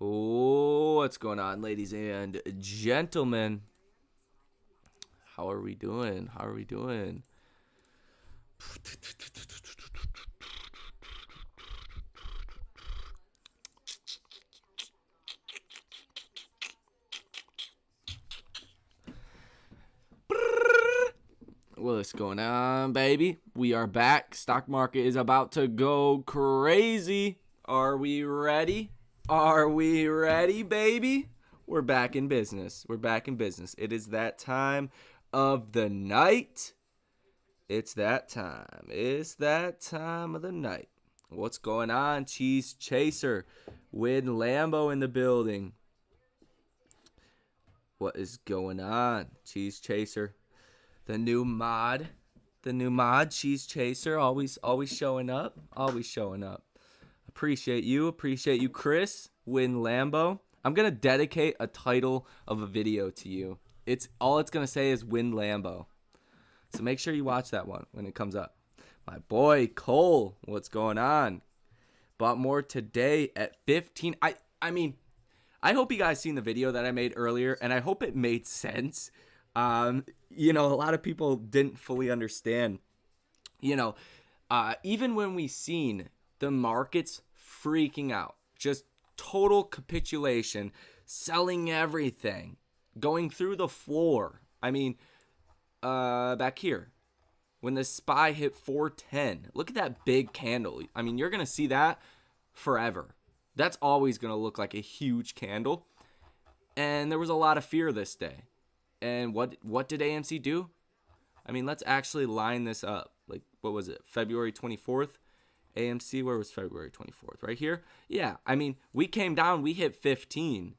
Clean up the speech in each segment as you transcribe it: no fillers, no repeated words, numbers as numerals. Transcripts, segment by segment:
Oh, what's going on, ladies and gentlemen? How are we doing? How are we doing? What's going on, baby? We are back. Stock market is about to go crazy. Are we ready? Are we ready, baby? We're back in business. We're back in business. It is that time of the night. It's that time. It's that time of the night. What's going on, Cheese Chaser? Win Lambo in the building. What is going on, Cheese Chaser? The new mod, Cheese Chaser, always showing up, always showing up. Appreciate you, Chris. Win Lambo. I'm gonna dedicate a title of a video to you. It's gonna say is Win Lambo. So make sure you watch that one when it comes up. My boy Cole, what's going on? Bought more today at 15. I mean, I hope you guys seen the video that I made earlier, and I hope it made sense. A lot of people didn't fully understand. Even when we seen the markets freaking out, just total capitulation, selling everything, going through the floor. I mean, back here, when the SPY hit 410, look at that big candle. I mean, you're going to see that forever. That's always going to look like a huge candle. And there was a lot of fear this day. And what did AMC do? I mean, let's actually line this up. Like, what was it? February 24th? AMC, where was February 24th? Right here? Yeah, I mean, we came down, we hit 15.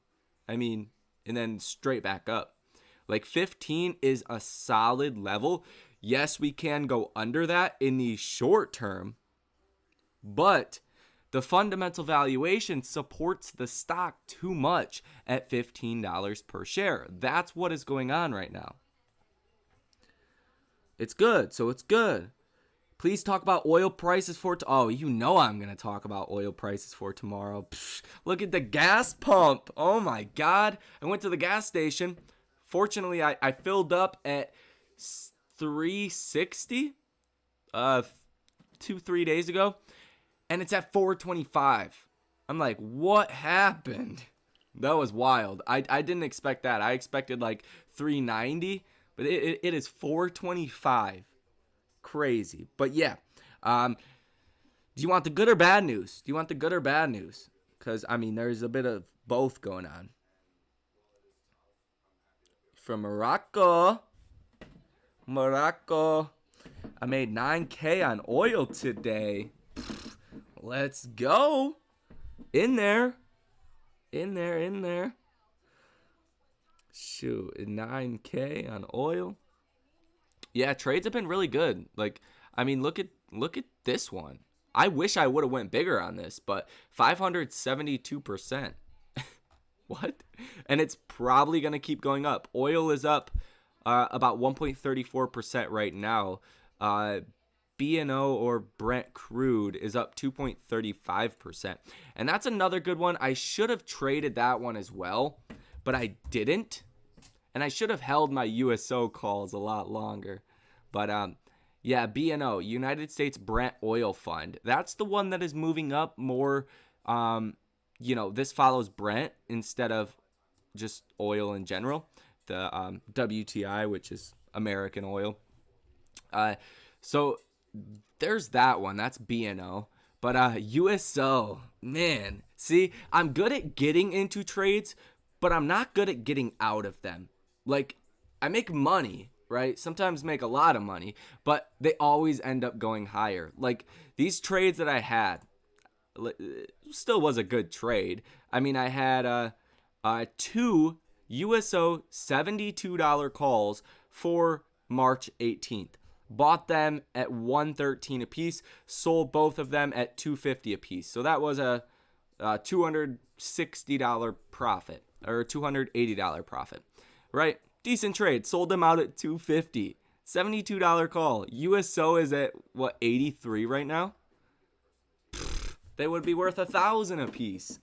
I mean, and then straight back up. Like, 15 is a solid level. Yes, we can go under that in the short term, but the fundamental valuation supports the stock too much at $15 per share. That's what is going on right now. It's good, so it's good. Please talk about oil prices for I'm going to talk about oil prices for tomorrow. Psh, look at the gas pump. Oh my God. I went to the gas station. Fortunately, I filled up at 360 2-3 days ago, and it's at 425. I'm like, what happened? That was wild. I didn't expect that. I expected like 390, but it is 425. Crazy. But yeah, do you want the good or bad news? Because, I mean, there's a bit of both going on. From Morocco, I made 9K on oil today. Let's go. In there. Shoot, 9K on oil. Yeah, trades have been really good. Like, I mean, look at this one. I wish I would have went bigger on this, but 572%. What? And it's probably going to keep going up. Oil is up about 1.34% right now. B&O or Brent crude is up 2.35%. And that's another good one. I should have traded that one as well, but I didn't. And I should have held my USO calls a lot longer. But yeah, B&O, United States Brent Oil Fund. That's the one that is moving up more. This follows Brent instead of just oil in general. The WTI, which is American oil. So there's that one. That's B&O. But USO, man. See, I'm good at getting into trades, but I'm not good at getting out of them. Like, I make money, right? Sometimes make a lot of money, but they always end up going higher. Like, these trades that I had still was a good trade. I mean, I had two USO $72 calls for March 18th. Bought them at $113 a piece, sold both of them at $250 a piece. So that was a $260 profit, or $280 profit, right? Decent trade. Sold them out at $250. $72 call. USO is at, 83 right now? They would be worth $1,000 a piece.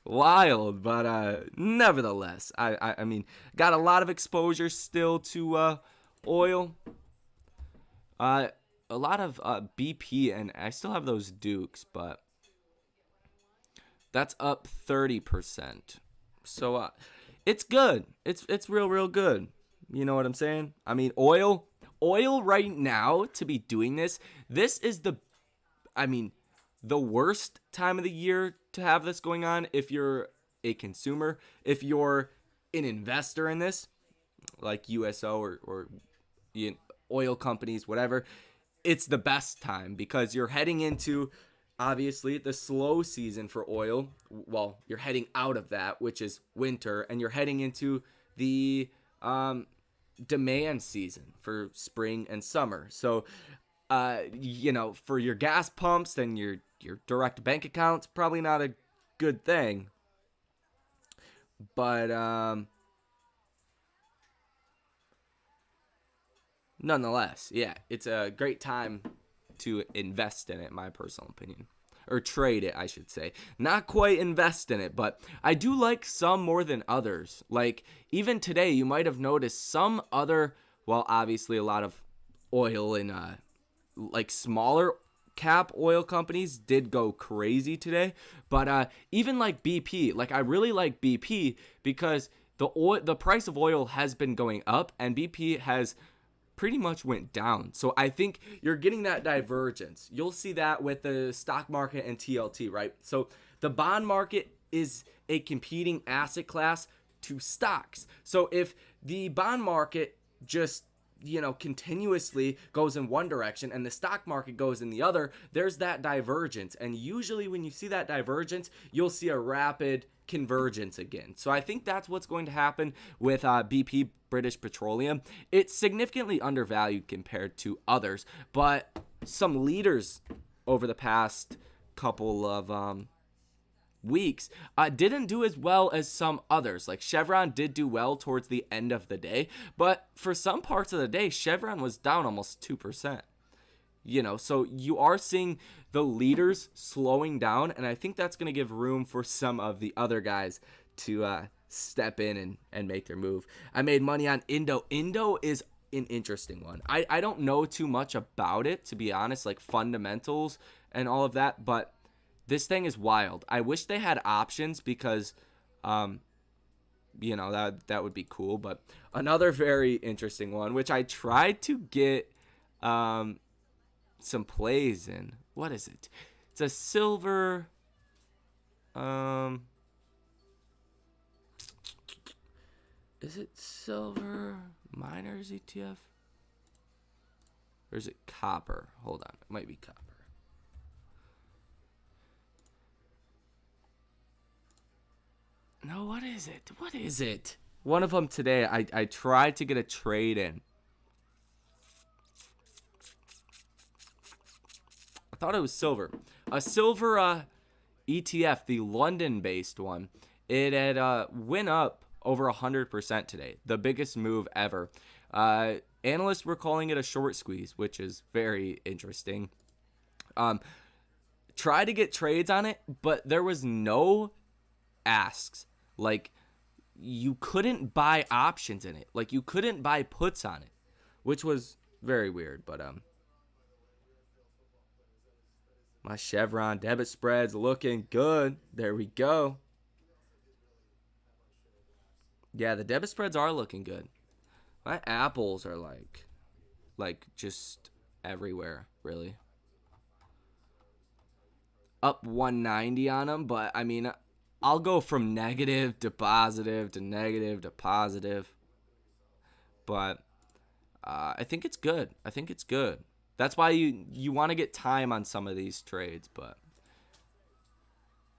Wild, but nevertheless, I mean, got a lot of exposure still to oil. Uh, a lot of BP, and I still have those Dukes, but that's up 30%. So it's good. It's real good. You know what I'm saying? I mean, oil right now to be doing this. This is I mean, the worst time of the year to have this going on if you're a consumer. If you're an investor in this, like USO or you know, oil companies, whatever, it's the best time because you're heading into obviously the slow season for oil. Well, you're heading out of that, which is winter, and you're heading into the demand season for spring and summer. So, you know, for your gas pumps and your direct bank accounts, probably not a good thing. But nonetheless, yeah, it's a great time to invest in it, in my personal opinion. Or trade it, I should say. Not quite invest in it, but I do like some more than others. Like, even today, you might have noticed some other, well, obviously a lot of oil and, like, smaller cap oil companies did go crazy today. But even like BP, like, I really like BP because the price of oil has been going up, and BP has pretty much went down. So I think you're getting that divergence. You'll see that with the stock market and TLT, right? So the bond market is a competing asset class to stocks. So if the bond market just continuously goes in one direction and the stock market goes in the other, there's that divergence. And usually when you see that divergence, you'll see a rapid convergence again. So I think that's what's going to happen with BP, British Petroleum. It's significantly undervalued compared to others, but some leaders over the past couple of weeks didn't do as well as some others. Like Chevron did do well towards the end of the day, but for some parts of the day, Chevron was down almost 2%. So you are seeing the leaders slowing down, and I think that's going to give room for some of the other guys to step in and make their move. I made money on Indo. Indo is an interesting one. I don't know too much about it, to be honest, like fundamentals and all of that, but this thing is wild. I wish they had options because, that would be cool. But another very interesting one, which I tried to get some plays in. What is it? It's a silver. Is it silver miners ETF? Or is it copper? Hold on, it might be copper. No, what is it? What is it? One of them today, I tried to get a trade in. I thought it was silver. A silver ETF, the London-based one, it had went up over 100% today. The biggest move ever. Analysts were calling it a short squeeze, which is very interesting. Tried to get trades on it, but there was no asks. Like, you couldn't buy options in it. Like, you couldn't buy puts on it, which was very weird. But my Chevron debit spread's looking good. There we go. Yeah, the debit spreads are looking good. My apples are like just everywhere, really. Up 190 on them, but I mean, I'll go from negative to positive to negative to positive. But I think it's good. I think it's good. That's why you want to get time on some of these trades. But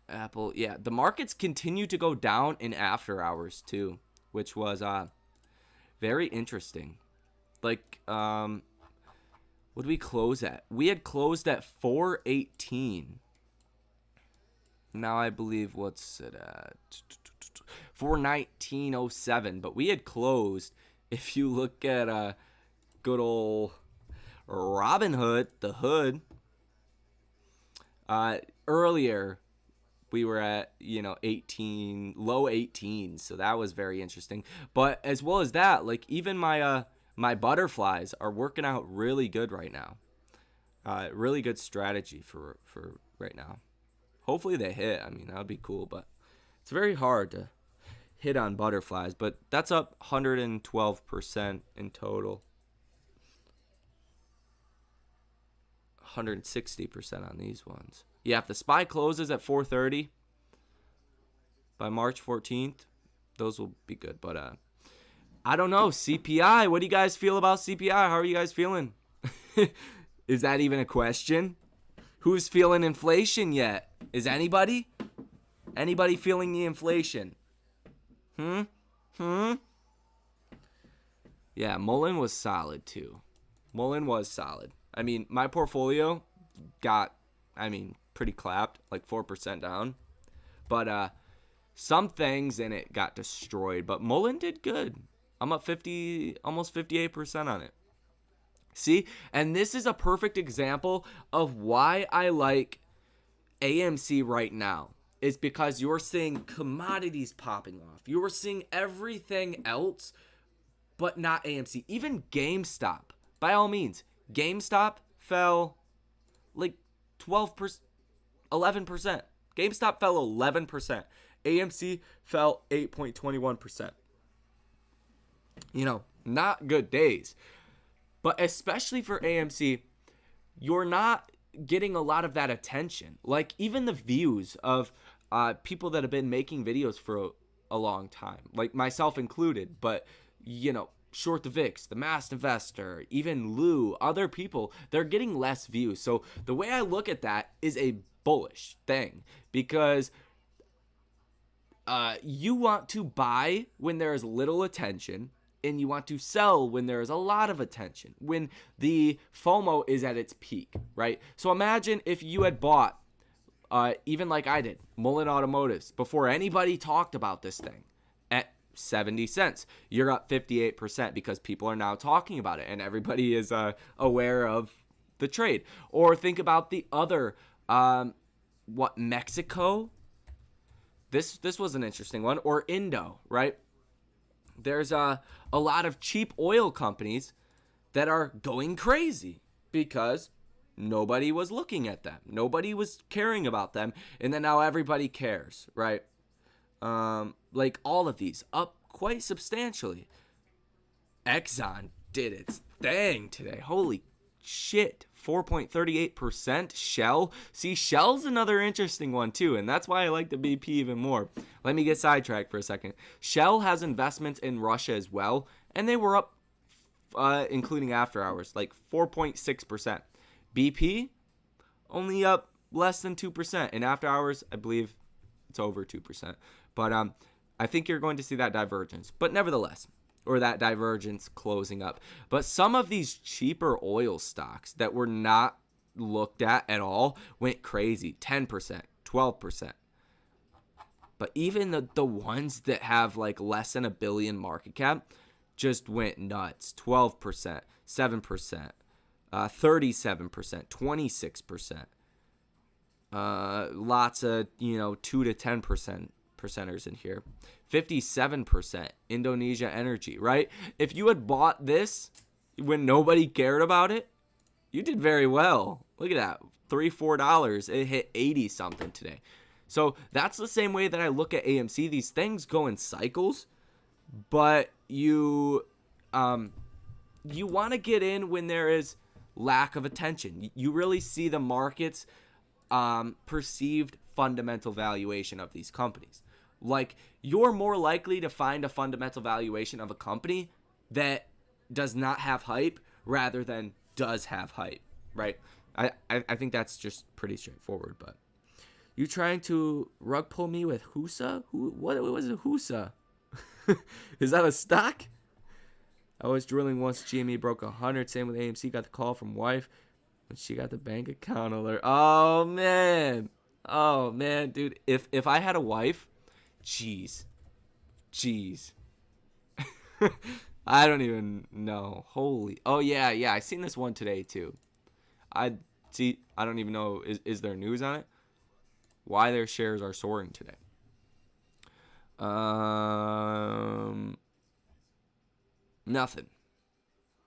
Apple, yeah, the markets continue to go down in after hours too, which was very interesting. Like, what did we close at? We had closed at 418. Now I believe, what's it at? 419.07. But we had closed, if you look at good old Robinhood, the hood, earlier we were at 18, low 18s, so that was very interesting. But as well as that, like even my butterflies are working out really good right now. Really good strategy for right now. Hopefully they hit. I mean, that would be cool, but it's very hard to hit on butterflies. But that's up 112% in total. 160% on these ones. Yeah, if the SPY closes at 4:30 by March 14th, those will be good. But I don't know. CPI. What do you guys feel about CPI? How are you guys feeling? Is that even a question? Who's feeling inflation yet? Is anybody? Anybody feeling the inflation? Yeah, Mullen was solid too. Mullen was solid. I mean, my portfolio got, pretty clapped, like 4% down. But some things in it got destroyed. But Mullen did good. I'm up almost 58% on it. See? And this is a perfect example of why I like AMC right now. Is because you're seeing commodities popping off. You're seeing everything else, but not AMC. Even GameStop, by all means. GameStop fell like 12%, 11%. GameStop fell 11%. AMC fell 8.21%. Not good days. But especially for AMC, you're not getting a lot of that attention. Like even the views of people that have been making videos for a long time, like myself included, but Short the VIX, The Masked Investor, even Lou, other people, they're getting less views. So the way I look at that is a bullish thing, because you want to buy when there is little attention, and you want to sell when there is a lot of attention, when the FOMO is at its peak, right? So imagine if you had bought, even like I did, Mullen Automotives, before anybody talked about this thing at 70 cents. You're up 58% because people are now talking about it and everybody is aware of the trade. Or think about the other, Mexico? This was an interesting one. Or Indo, right? There's a lot of cheap oil companies that are going crazy because nobody was looking at them. Nobody was caring about them. And then now everybody cares, right? Like all of these up quite substantially. Exxon did its thing today. Holy shit. 4.38%. Shell. See, Shell's another interesting one too, and that's why I like the BP even more. Let me get sidetracked for a second. Shell has investments in Russia as well, and they were up, including after hours, like 4.6%. BP, only up less than 2%. In after hours, I believe it's over 2%. But I think you're going to see that divergence. But nevertheless, or that divergence closing up. But some of these cheaper oil stocks that were not looked at all went crazy. 10%, 12%. But even the ones that have like less than $1 billion market cap just went nuts. 12%, 7%, 37%, 26%. Lots of 2 to 10% percenters in here. 57% Indonesia Energy, right? If you had bought this when nobody cared about it, you did very well. Look at that. $3-4. It hit 80 something today. So that's the same way that I look at AMC. These things go in cycles, but you want to get in when there is lack of attention. You really see the market's perceived fundamental valuation of these companies. Like, you're more likely to find a fundamental valuation of a company that does not have hype rather than does have hype, right? I think that's just pretty straightforward. But you trying to rug pull me with HUSA? What was it, HUSA? Is that a stock? I was drilling once GME broke 100. Same with AMC. Got the call from wife when she got the bank account alert. Oh man, dude. If I had a wife, jeez. I don't even know. Holy. Oh yeah. I seen this one today too. I don't even know. Is there news on it? why their shares are soaring today. Nothing.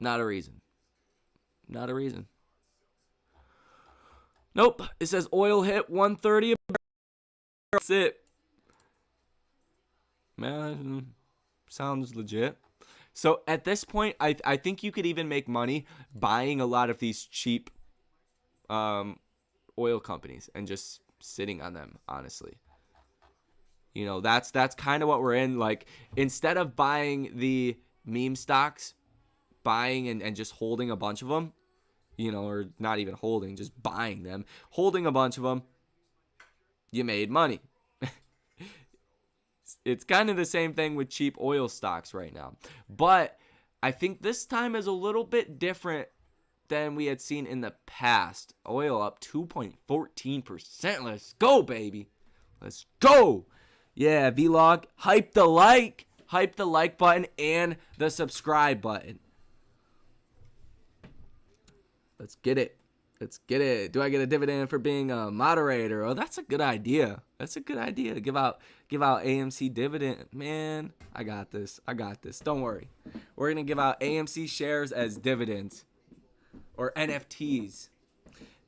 Not a reason. Not a reason. Nope. It says oil hit 130 a barrel. That's it. Man, sounds legit. So at this point, I think you could even make money buying a lot of these cheap oil companies and just sitting on them, honestly. You know, that's kind of what we're in. Like, instead of buying the meme stocks, buying and just holding a bunch of them, you know, or not even holding, just buying them, holding a bunch of them, you made money. It's kind of the same thing with cheap oil stocks right now. But I think this time is a little bit different than we had seen in the past. Oil up 2.14%. Let's go, baby. Let's go. Yeah, vlog, hype the like button and the subscribe button. Let's get it. Let's get it. Do I get a dividend for being a moderator? Oh, that's a good idea. That's a good idea. Give out AMC dividend. Man, I got this. Don't worry. We're going to give out AMC shares as dividends or NFTs.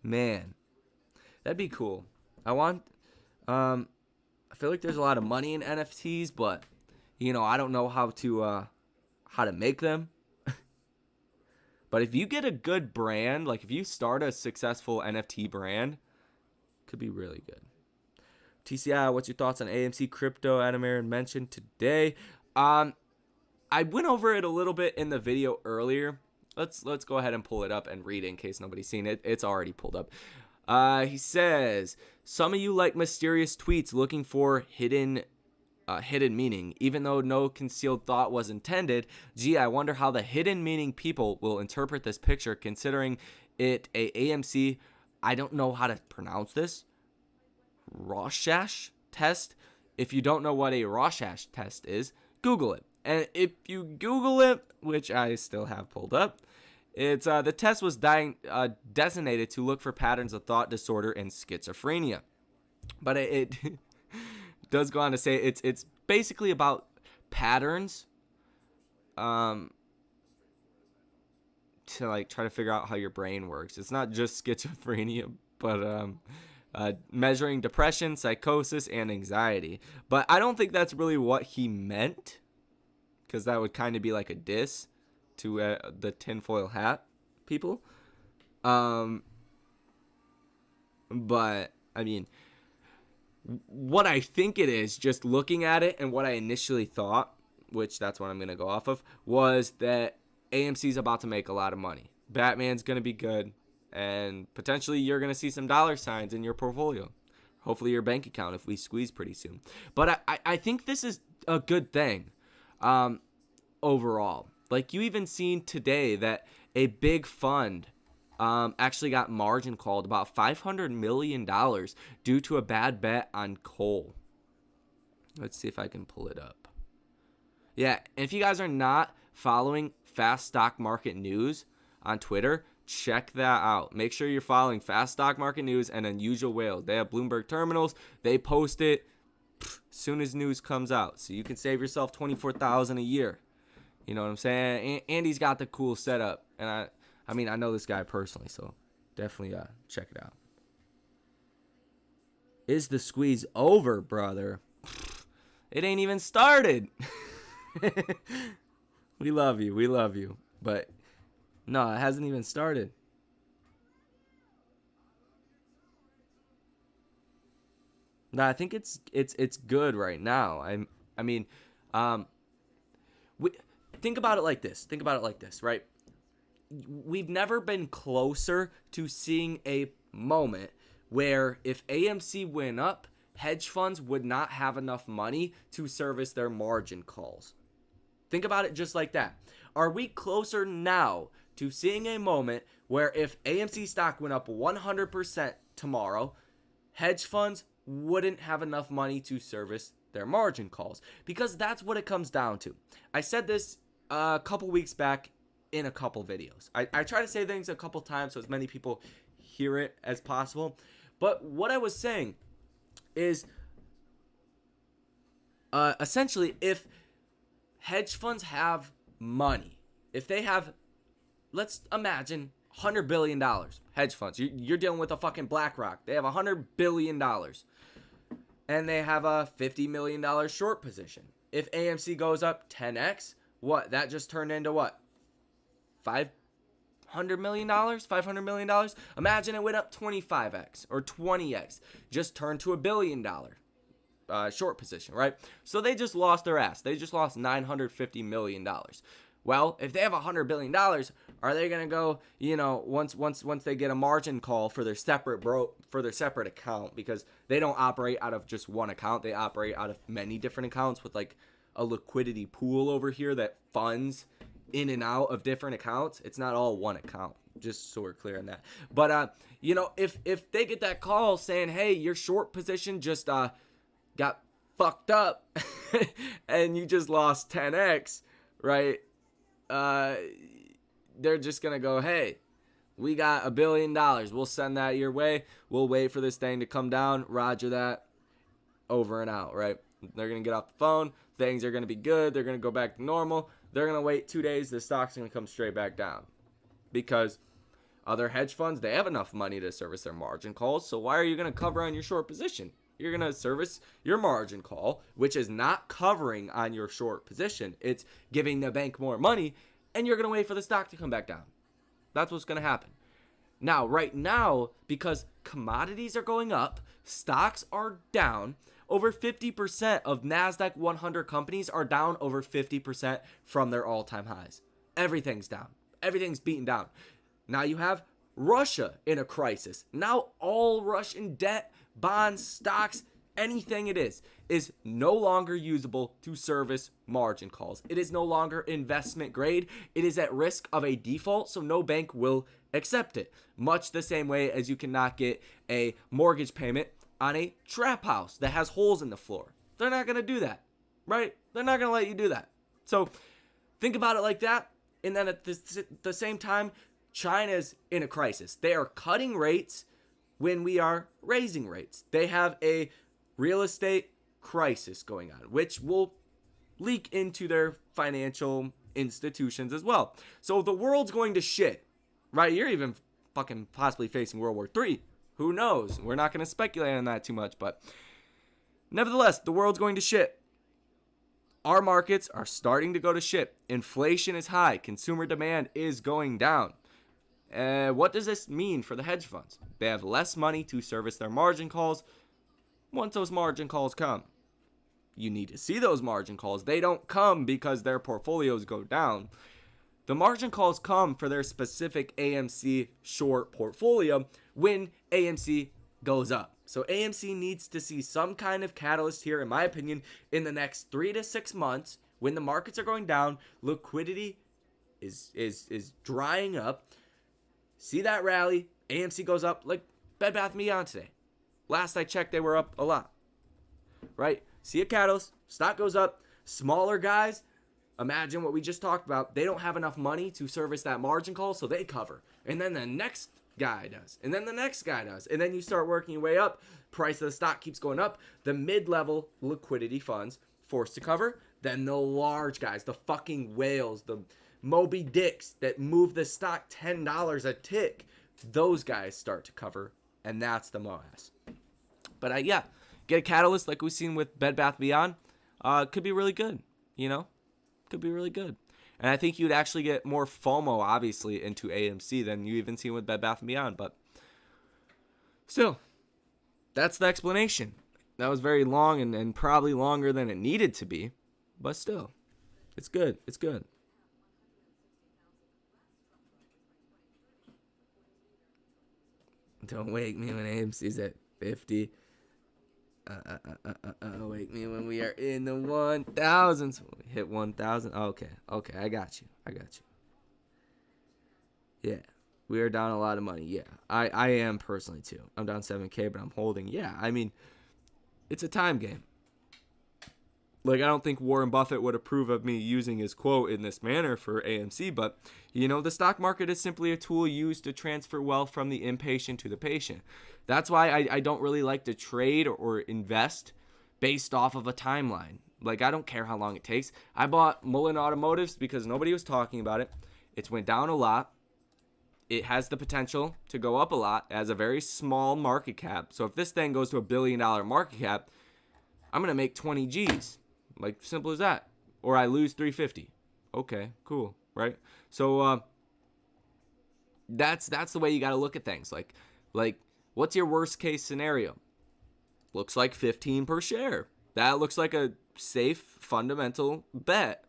Man, that'd be cool. I feel like there's a lot of money in NFTs, but you know, I don't know how to make them. But if you get a good brand, like if you start a successful NFT brand, it could be really good. TCI, what's your thoughts on AMC crypto? Adam Aaron mentioned today. I went over it a little bit in the video earlier. Let's go ahead and pull it up and read it in case nobody's seen it. It's already pulled up. He says, some of you like mysterious tweets looking for hidden meaning, even though no concealed thought was intended. Gee, I wonder how the hidden meaning people will interpret this picture, considering it a AMC, I don't know how to pronounce this, Rorschach test. If you don't know what a Rorschach test is, Google it. And if you Google it, which I still have pulled up, it's the test was designated to look for patterns of thought disorder and schizophrenia. But it does go on to say it's basically about patterns to like try to figure out how your brain works. It's not just schizophrenia, but measuring depression, psychosis, and anxiety. But I don't think that's really what he meant, because that would kind of be like a diss to the tinfoil hat people. But I mean, what I think it is, just looking at it and what I initially thought, which that's what I'm going to go off of, was that AMC's about to make a lot of money. Batman's going to be good, and potentially you're going to see some dollar signs in your portfolio. Hopefully your bank account if we squeeze pretty soon. But I think this is a good thing overall. Like, you even seen today that a big fund actually got margin called about $500 million due to a bad bet on coal. Let's see if I can pull it up. Yeah, and if you guys are not following Fast Stock Market News on Twitter, check that out. Make sure you're following Fast Stock Market News and Unusual Whales. They have Bloomberg Terminals. They post it as soon as news comes out, so you can save yourself $24,000 a year. You know what I'm saying? Andy's got the cool setup, and I mean, I know this guy personally, so definitely check it out. Is the squeeze over, brother? It ain't even started. We love you. But no, it hasn't even started. No, I think it's good right now. I mean, think about it like this. Right? We've never been closer to seeing a moment where if AMC went up, hedge funds would not have enough money to service their margin calls. Think about it just like that. Are we closer now to seeing a moment where if AMC stock went up 100% tomorrow, hedge funds wouldn't have enough money to service their margin calls? Because that's what it comes down to. I said this a couple weeks back in a couple videos. I try to say things a couple times so as many people hear it as possible. But what I was saying is essentially if hedge funds have money, if they have, let's imagine $100 billion, hedge funds, you're dealing with a fucking BlackRock. They have $100 billion and they have a $50 million short position. If AMC goes up 10x, what? That just turned into what? $500 million? $500 million? Imagine it went up 25x or 20x. Just turned to $1 billion short position, right? So they just lost their ass. They just lost $950 million. Well, if they have $100 billion, are they gonna go? Once they get a margin call for their separate account, because they don't operate out of just one account. They operate out of many different accounts with like a liquidity pool over here that funds in and out of different accounts. It's not all one account. Just so we're clear on that. But if they get that call saying, hey, your short position just got fucked up and you just lost 10x, right? They're just gonna go, hey, we got $1 billion. We'll send that your way. We'll wait for this thing to come down. Roger that. Over and out, right? They're gonna get off the phone. Things are gonna be good. They're gonna go back to normal. They're gonna wait 2 days. The stock's gonna come straight back down, because other hedge funds, they have enough money to service their margin calls. So why are you gonna cover on your short position? You're going to service your margin call, which is not covering on your short position. It's giving the bank more money, and you're going to wait for the stock to come back down. That's what's going to happen. Now, right now, because commodities are going up, stocks are down, over 50% of NASDAQ 100 companies are down over 50% from their all-time highs. Everything's down. Everything's beaten down. Now you have Russia in a crisis. Now all Russian debt, bonds, stocks, anything it is no longer usable to service margin calls. It is no longer investment grade. It is at risk of a default, so no bank will accept it. Much the same way as you cannot get a mortgage payment on a trap house that has holes in the floor. They're not going to do that, right? They're not going to let you do that. So think about it like that. And then at the same time, China's in a crisis. They are cutting rates when we are raising rates. They have a real estate crisis going on, which will leak into their financial institutions as well. So the world's going to shit, right? You're even fucking possibly facing World War III. Who knows? We're not going to speculate on that too much, but nevertheless, the world's going to shit. Our markets are starting to go to shit. Inflation is high. Consumer demand is going down. What does this mean for the hedge funds? They have less money to service their margin calls. Once those margin calls come, you need to see those margin calls. They don't come because their portfolios go down. The margin calls come for their specific AMC short portfolio when AMC goes up. So AMC needs to see some kind of catalyst here, in my opinion, in the next 3 to 6 months when the markets are going down, liquidity is drying up. See that rally, AMC goes up like Bed Bath & Beyond today. Last I checked, they were up a lot, right? See a catalyst, stock goes up, smaller guys, imagine what we just talked about. They don't have enough money to service that margin call, so they cover. And then the next guy does, and then the next guy does. And then you start working your way up, price of the stock keeps going up. The mid-level liquidity funds forced to cover. Then the large guys, the fucking whales, the Moby Dicks that move the stock $10 a tick, those guys start to cover, and that's the MOAS. But get a catalyst like we've seen with Bed Bath & Beyond. Could be really good, could be really good. And I think you'd actually get more FOMO, obviously, into AMC than you even seen with Bed Bath & Beyond. But still, that's the explanation. That was very long and probably longer than it needed to be. But still, it's good. It's good. Don't wake me when AMC's at 50. Wake me when we are in the 1,000s. Hit 1,000. Okay, I got you. Yeah, we are down a lot of money. Yeah, I am personally too. I'm down 7K, but I'm holding. Yeah, I mean, it's a time game. Like, I don't think Warren Buffett would approve of me using his quote in this manner for AMC, but, the stock market is simply a tool used to transfer wealth from the impatient to the patient. That's why I don't really like to trade or invest based off of a timeline. Like, I don't care how long it takes. I bought Mullen Automotives because nobody was talking about it. It's went down a lot. It has the potential to go up a lot. It has a very small market cap. So if this thing goes to $1 billion market cap, I'm going to make 20 G's. Like, simple as that. Or I lose 350. Okay, cool, right? So that's the way you got to look at things. Like what's your worst case scenario? Looks like 15 per share. That looks like a safe fundamental bet.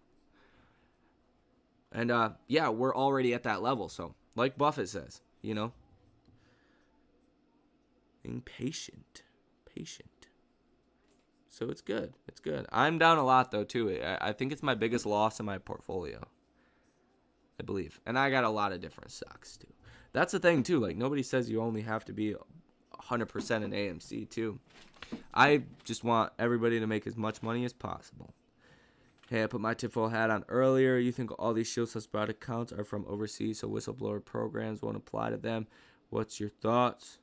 And yeah, we're already at that level. So like Buffett says, being patient. So it's good. It's good. I'm down a lot, though, too. I think it's my biggest loss in my portfolio, I believe. And I got a lot of different stocks, too. That's the thing, too. Like, nobody says you only have to be 100% in AMC, too. I just want everybody to make as much money as possible. Hey, I put my tinfoil hat on earlier. You think all these Shield Sprout accounts are from overseas, so whistleblower programs won't apply to them. What's your thoughts?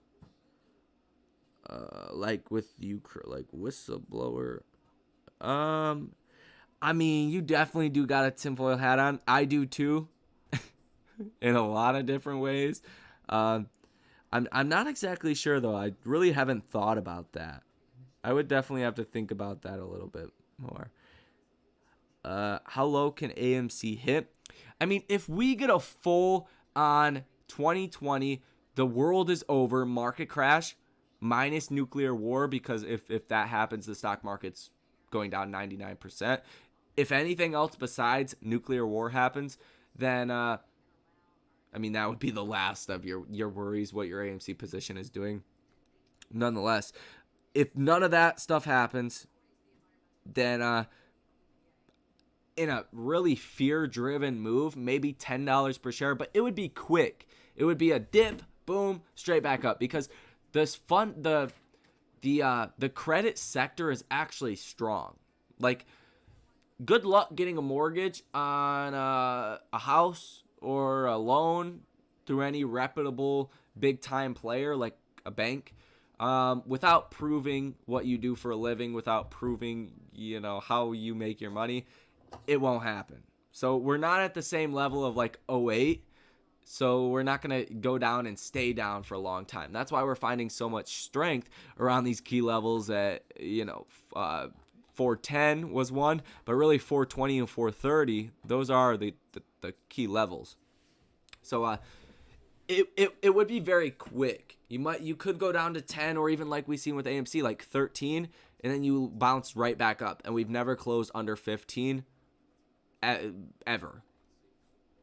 Like with you, like whistleblower. I mean, you definitely do got a tinfoil hat on. I do too, in a lot of different ways. I'm not exactly sure though. I really haven't thought about that. I would definitely have to think about that a little bit more. How low can AMC hit? I mean, if we get a full on 2020, the world is over, market crash, minus nuclear war, because if that happens, the stock market's going down 99%. If anything else besides nuclear war happens, then I mean, that would be the last of your worries, what your AMC position is doing. Nonetheless, if none of that stuff happens, then in a really fear-driven move, maybe $10 per share, but it would be quick. It would be a dip, boom, straight back up, because the credit sector is actually strong. Like, good luck getting a mortgage on a house or a loan through any reputable big-time player like a bank, without proving what you do for a living, without proving, how you make your money. It won't happen. So we're not at the same level of like '08. So we're not going to go down and stay down for a long time. That's why we're finding so much strength around these key levels at, 410 was one, but really 420 and 430, those are the key levels. So it would be very quick. You could go down to 10, or even like we seen with AMC, like 13, and then you bounce right back up. And we've never closed under 15 ever.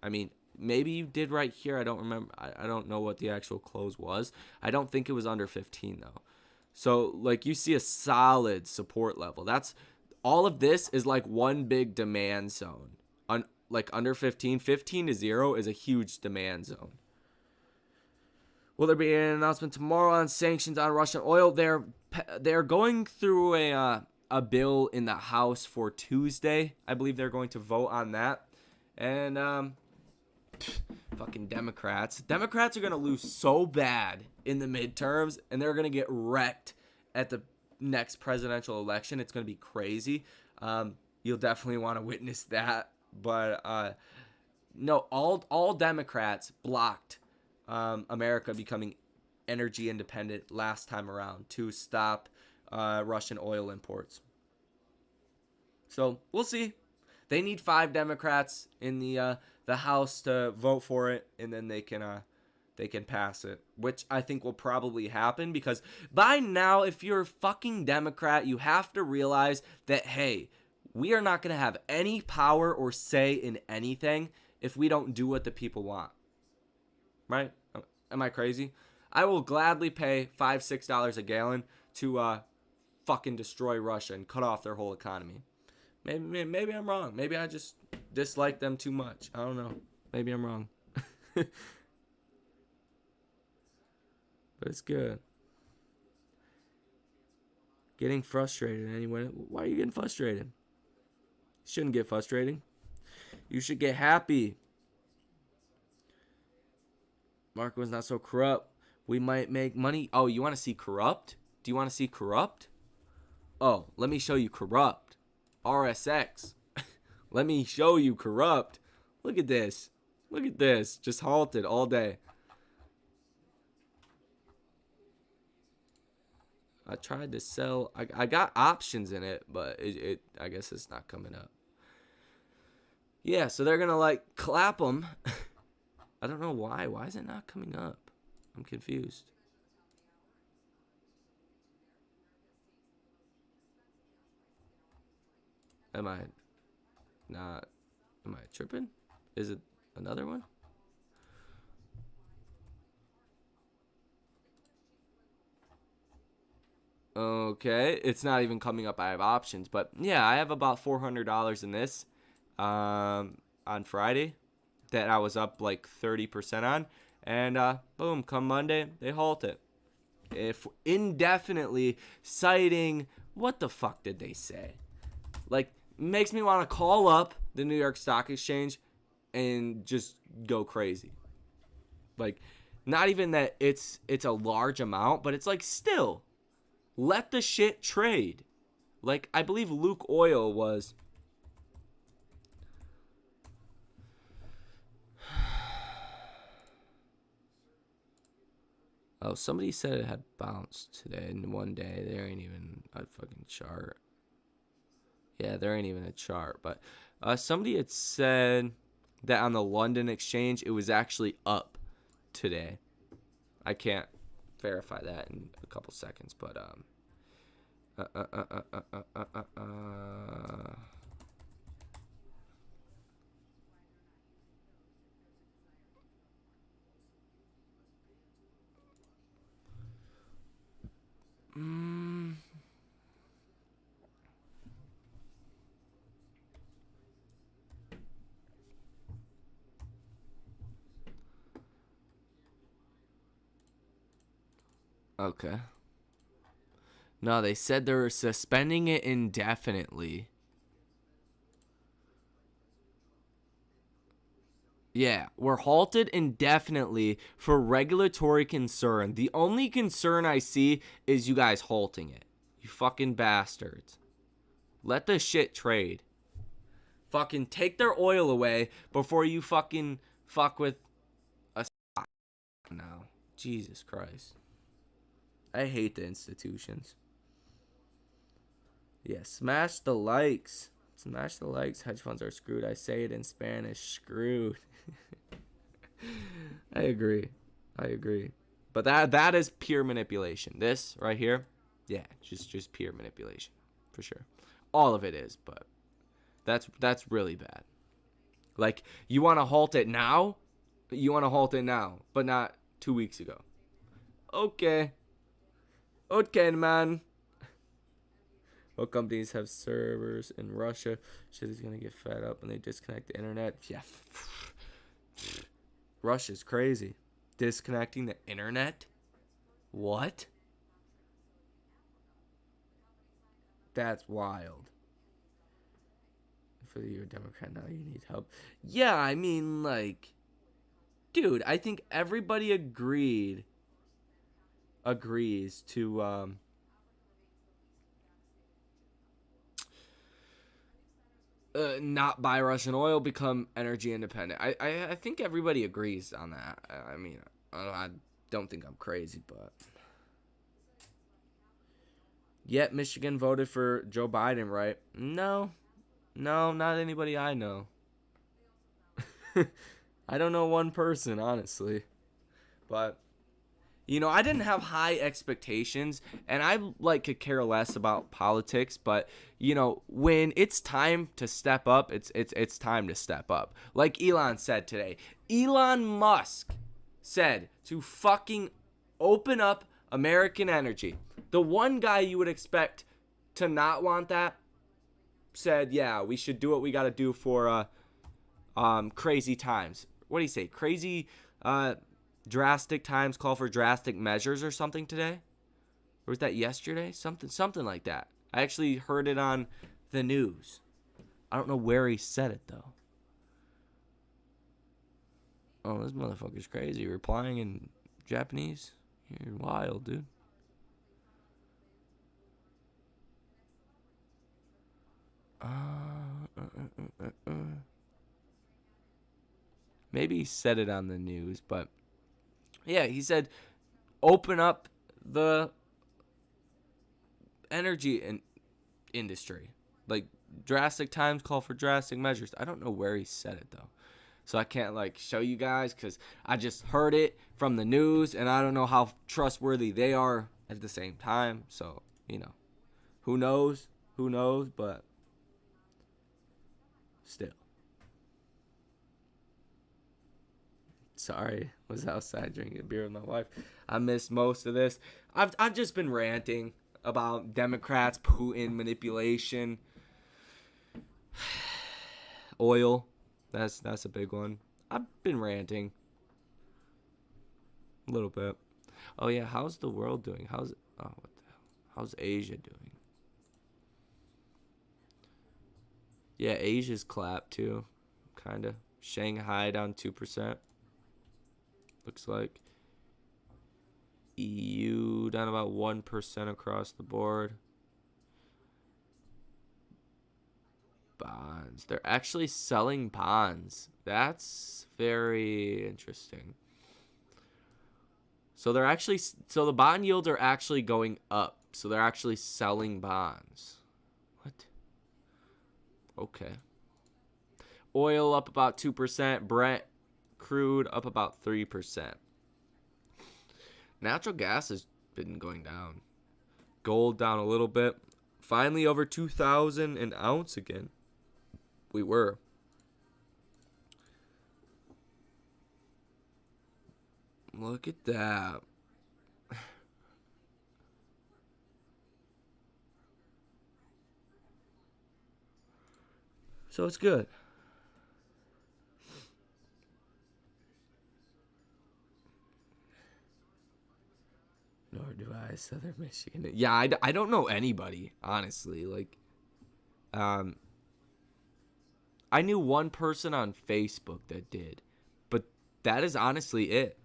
I mean, maybe you did right here. I don't remember. I don't know what the actual close was. I don't think it was under 15 though. So like you see a solid support level. That's all of this is like one big demand zone. Like under 15 to 0 is a huge demand zone. Will there be an announcement tomorrow on sanctions on Russian oil? They're going through a bill in the House for Tuesday. I believe they're going to vote on that. And fucking Democrats. Democrats are going to lose so bad in the midterms, and they're going to get wrecked at the next presidential election. It's going to be crazy. You'll definitely want to witness that. But no, all Democrats blocked America becoming energy independent last time around to stop Russian oil imports. So we'll see. They need 5 Democrats in the House to vote for it, and then they can pass it, which I think will probably happen, because by now, if you're a fucking Democrat, you have to realize that, hey, we are not going to have any power or say in anything if we don't do what the people want. Right? Am I crazy? I will gladly pay $5-6 a gallon to fucking destroy Russia and cut off their whole economy. Maybe I'm wrong. Maybe I just dislike them too much. I don't know. Maybe I'm wrong. But it's good. Getting frustrated anyway. Why are you getting frustrated? Shouldn't get frustrating. You should get happy. Marco is not so corrupt. We might make money. Oh, you want to see corrupt? Do you want to see corrupt? Oh, let me show you corrupt. RSX. Let me show you corrupt. Look at this. Look at this. Just halted all day. I tried to sell. I got options in it, but I guess it's not coming up. Yeah, so they're going to like clap them. I don't know why. Why is it not coming up? I'm confused. Am I tripping? Is it another one? Okay, it's not even coming up. I have options, but yeah, I have about $400 in this on Friday that I was up like 30% on, and boom, come Monday they halt it. If indefinitely, citing what the fuck did they say? Like, makes me want to call up the New York Stock Exchange and just go crazy. Like, not even that it's a large amount, but it's like, still let the shit trade. Like, I believe Luke Oil was oh, somebody said it had bounced today in one day. There ain't even a fucking chart. Yeah, there ain't even a chart. But somebody had said that on the London exchange, it was actually up today. I can't verify that in a couple seconds, but okay. No, they said they were suspending it indefinitely. Yeah, we're halted indefinitely for regulatory concern. The only concern I see is you guys halting it. You fucking bastards. Let the shit trade. Fucking take their oil away before you fucking fuck with a stock now. Jesus Christ. I hate the institutions. Yeah, smash the likes. Smash the likes. Hedge funds are screwed. I say it in Spanish. Screwed. I agree. But that is pure manipulation. This right here, yeah, just pure manipulation for sure. All of it is, but that's really bad. Like, you want to halt it now? You want to halt it now, but not 2 weeks ago. Okay, man. What companies have servers in Russia? Shit is gonna get fed up when they disconnect the internet. Yeah. Russia's crazy. Disconnecting the internet? What? That's wild. For you're a Democrat now, you need help. Yeah, I mean, like, dude, I think everybody agrees to not buy Russian oil, become energy independent. I think everybody agrees on that. I mean, I don't think I'm crazy, but yet Michigan voted for Joe Biden, right? No, not anybody I know. I don't know one person, honestly, but I didn't have high expectations, and I could care less about politics, but when it's time to step up, it's time to step up. Like Elon said today. Elon Musk said to fucking open up American energy. The one guy you would expect to not want that said, yeah, we should do what we got to do for crazy times. What do you say? Crazy drastic times call for drastic measures or something today? Or was that yesterday? Something like that. I actually heard it on the news. I don't know where he said it though. Oh, this motherfucker's crazy. Replying in Japanese? You're wild, dude. Maybe he said it on the news, but yeah, he said open up the energy industry. Like, drastic times call for drastic measures. I don't know where he said it though, so I can't like show you guys because I just heard it from the news and I don't know how trustworthy they are at the same time. So who knows? Who knows? But still, sorry, was outside drinking a beer with my wife. I missed most of this. I've just been ranting about Democrats, Putin, manipulation, oil. That's a big one. I've been ranting a little bit. Oh yeah, how's the world doing? What the hell? How's Asia doing? Yeah, Asia's clapped too, kinda. Shanghai down 2%. Looks like. EU down about 1% across the board. Bonds. They're actually selling bonds. That's very interesting. So the bond yields are actually going up. So they're actually selling bonds. What? Okay. Oil up about 2%. Brent crude up about 3%. Natural gas has been going down. Gold down a little bit. Finally over 2,000 an ounce again. We were. Look at that. So it's good. Nor do I, Southern Michigan. Yeah, I don't know anybody, honestly. Like, I knew one person on Facebook that did, but that is honestly it.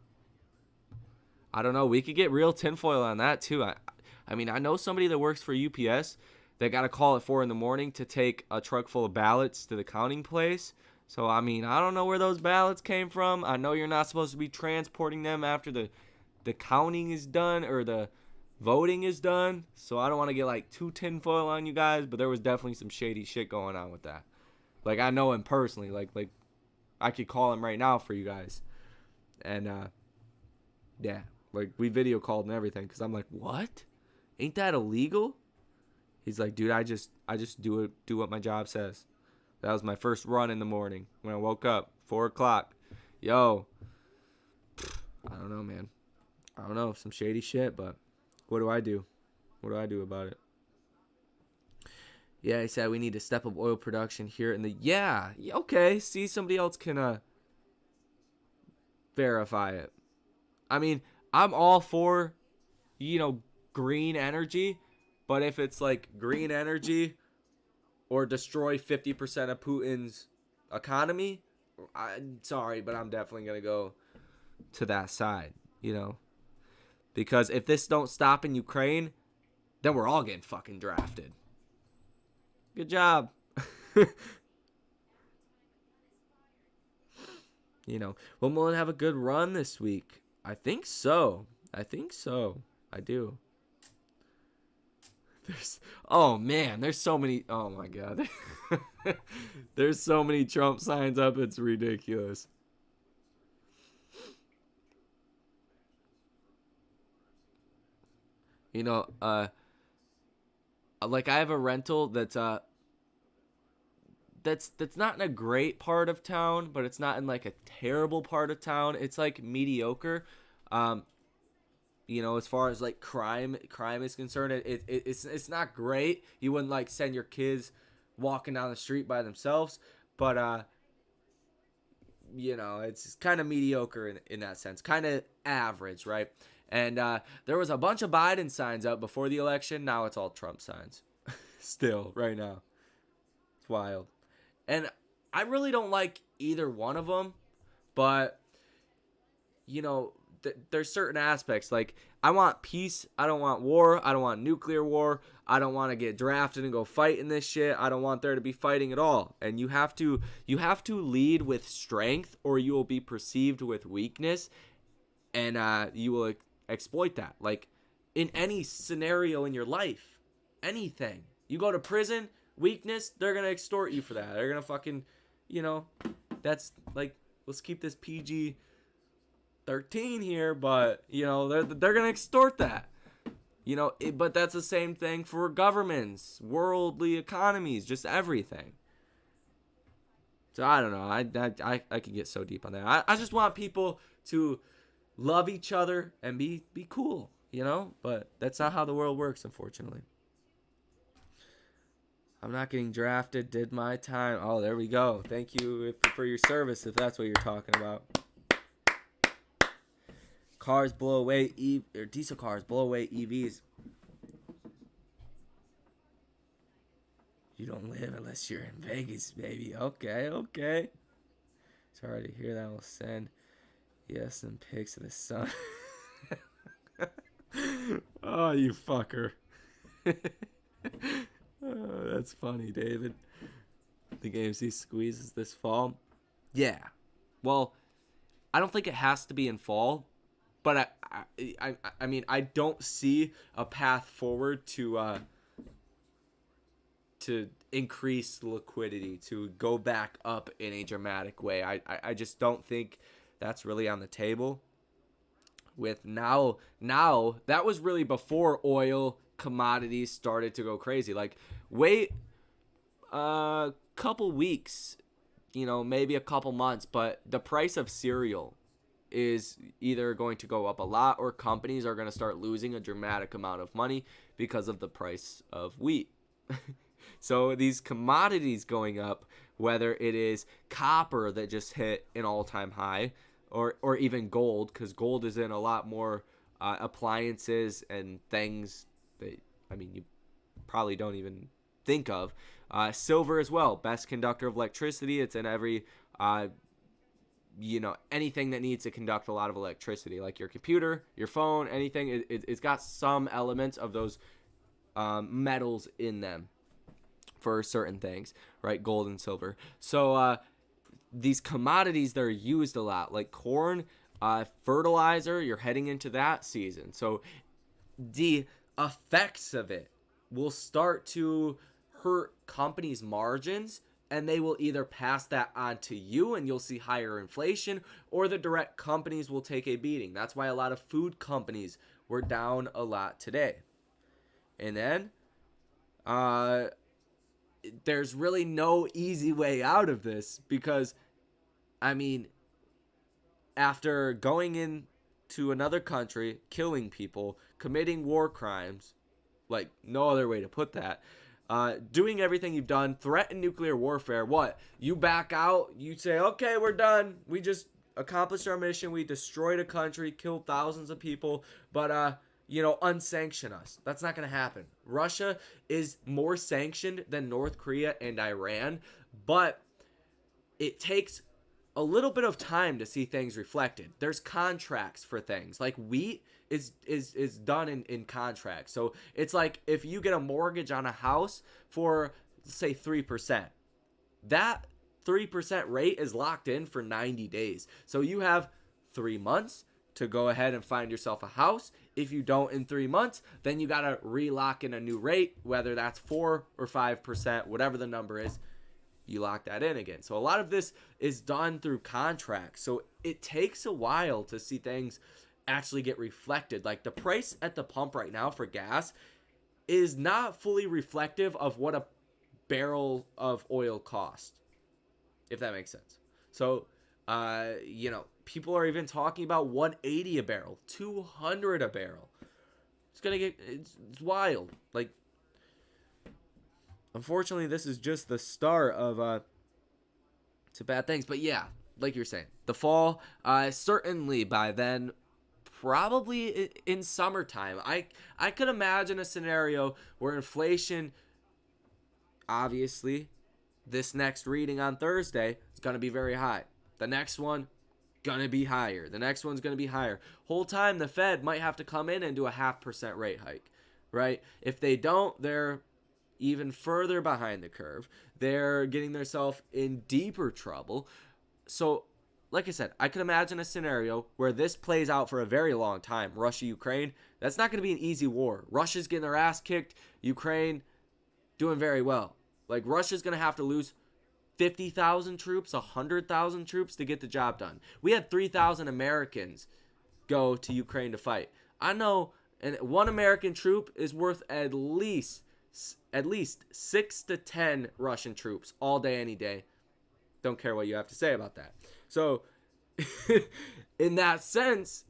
I don't know. We could get real tinfoil on that too. I mean, I know somebody that works for UPS that got a call at 4 a.m. to take a truck full of ballots to the counting place. So, I mean, I don't know where those ballots came from. I know you're not supposed to be transporting them after the counting is done or the voting is done. So I don't want to get like too tinfoil on you guys, but there was definitely some shady shit going on with that. Like, I know him personally. Like I could call him right now for you guys. And yeah, like we video called and everything because I'm like, what? Ain't that illegal? He's like, dude, I just do what my job says. That was my first run in the morning when I woke up, 4 o'clock. Yo, I don't know, man. I don't know, some shady shit, but what do I do? What do I do about it? Yeah, he said we need to step up oil production here in the... Yeah, okay. See, somebody else can verify it. I mean, I'm all for, green energy, but if it's like green energy or destroy 50% of Putin's economy, I'm sorry, but I'm definitely going to go to that side, Because if this don't stop in Ukraine, then we're all getting fucking drafted. Good job. Will Mullen have a good run this week? I think so. I do. There's so many. Oh my God. There's so many Trump signs up. It's ridiculous. Like I have a rental that's not in a great part of town, but it's not in like a terrible part of town. It's like mediocre. As far as like crime is concerned, it's not great. You wouldn't like send your kids walking down the street by themselves, but it's kind of mediocre in that sense, kind of average, right? And there was a bunch of Biden signs up before the election. Now it's all Trump signs. Still, right now. It's wild. And I really don't like either one of them, but there's certain aspects. Like, I want peace. I don't want war. I don't want nuclear war. I don't want to get drafted and go fight in this shit. I don't want there to be fighting at all. And you have to lead with strength, or you will be perceived with weakness, and you will exploit that. Like, in any scenario in your life, anything. You go to prison, weakness, they're going to extort you for that. They're going to fucking, that's like, let's keep this PG 13 here, but they're gonna extort that, but that's the same thing for governments, worldly economies, just everything. So I don't know, I could get so deep on that. I just want people to love each other and be cool, but that's not how the world works, unfortunately. I'm not getting drafted, did my time. Oh, there we go. Thank you for your service, if that's what you're talking about. Cars blow away diesel cars blow away EVs. You don't live unless you're in Vegas, baby. Okay. Sorry to hear that. We'll send some pics of the sun. Oh, you fucker. Oh, that's funny, David. The AMC squeezes this fall. Yeah. Well, I don't think it has to be in fall. But I mean, I don't see a path forward to increase liquidity, to go back up in a dramatic way. I just don't think that's really on the table. With now that was really before oil commodities started to go crazy. Like, wait a couple weeks, maybe a couple months, but the price of cereal is either going to go up a lot, or companies are going to start losing a dramatic amount of money because of the price of wheat. So these commodities going up, whether it is copper that just hit an all-time high, or even gold, because gold is in a lot more appliances and things that, you probably don't even think of. Silver as well, best conductor of electricity. It's in every anything that needs to conduct a lot of electricity, like your computer, your phone, anything. It's got some elements of those metals in them for certain things, right? Gold and silver. So these commodities, they're used a lot, like corn, fertilizer. You're heading into that season, so the effects of it will start to hurt companies' margins, and they will either pass that on to you and you'll see higher inflation, or the direct companies will take a beating. That's why a lot of food companies were down a lot today. And then there's really no easy way out of this, because after going into another country, killing people, committing war crimes, like no other way to put that, doing everything you've done, threaten nuclear warfare, what? You back out, you say, okay, we're done. We just accomplished our mission. We destroyed a country, killed thousands of people, but, unsanction us. That's not going to happen. Russia is more sanctioned than North Korea and Iran, but it takes a little bit of time to see things reflected. There's contracts for things. Like wheat is done in contracts. So it's like if you get a mortgage on a house for, say, 3%, that 3% rate is locked in for 90 days. So you have 3 months to go ahead and find yourself a house. If you don't in 3 months, then you got to relock in a new rate, whether that's 4 or 5%, whatever the number is. You lock that in again. So a lot of this is done through contracts. So it takes a while to see things actually get reflected. Like the price at the pump right now for gas is not fully reflective of what a barrel of oil costs, if that makes sense. So, people are even talking about 180 a barrel, 200 a barrel. It's wild. Like, unfortunately, this is just the start of to bad things. But yeah, like you're saying, the fall, certainly by then, probably in summertime. I could imagine a scenario where inflation, obviously, This next reading on Thursday is going to be very high. The next one, going to be higher. The next one's going to be higher. Whole time, the Fed might have to come in and do a 0.5% rate hike, right? If they don't, they're even further behind the curve. They're getting themselves in deeper trouble. So, like I said, I can imagine a scenario where this plays out for a very long time. Russia, Ukraine, that's not going to be an easy war. Russia's getting their ass kicked. Ukraine doing very well. Like, Russia's going to have to lose 50,000 troops, 100,000 troops to get the job done. We had 3,000 Americans go to Ukraine to fight. I know, and one American troop is worth at least 6 to 10 Russian troops all day, any day. Don't care what you have to say about that. So, in that sense,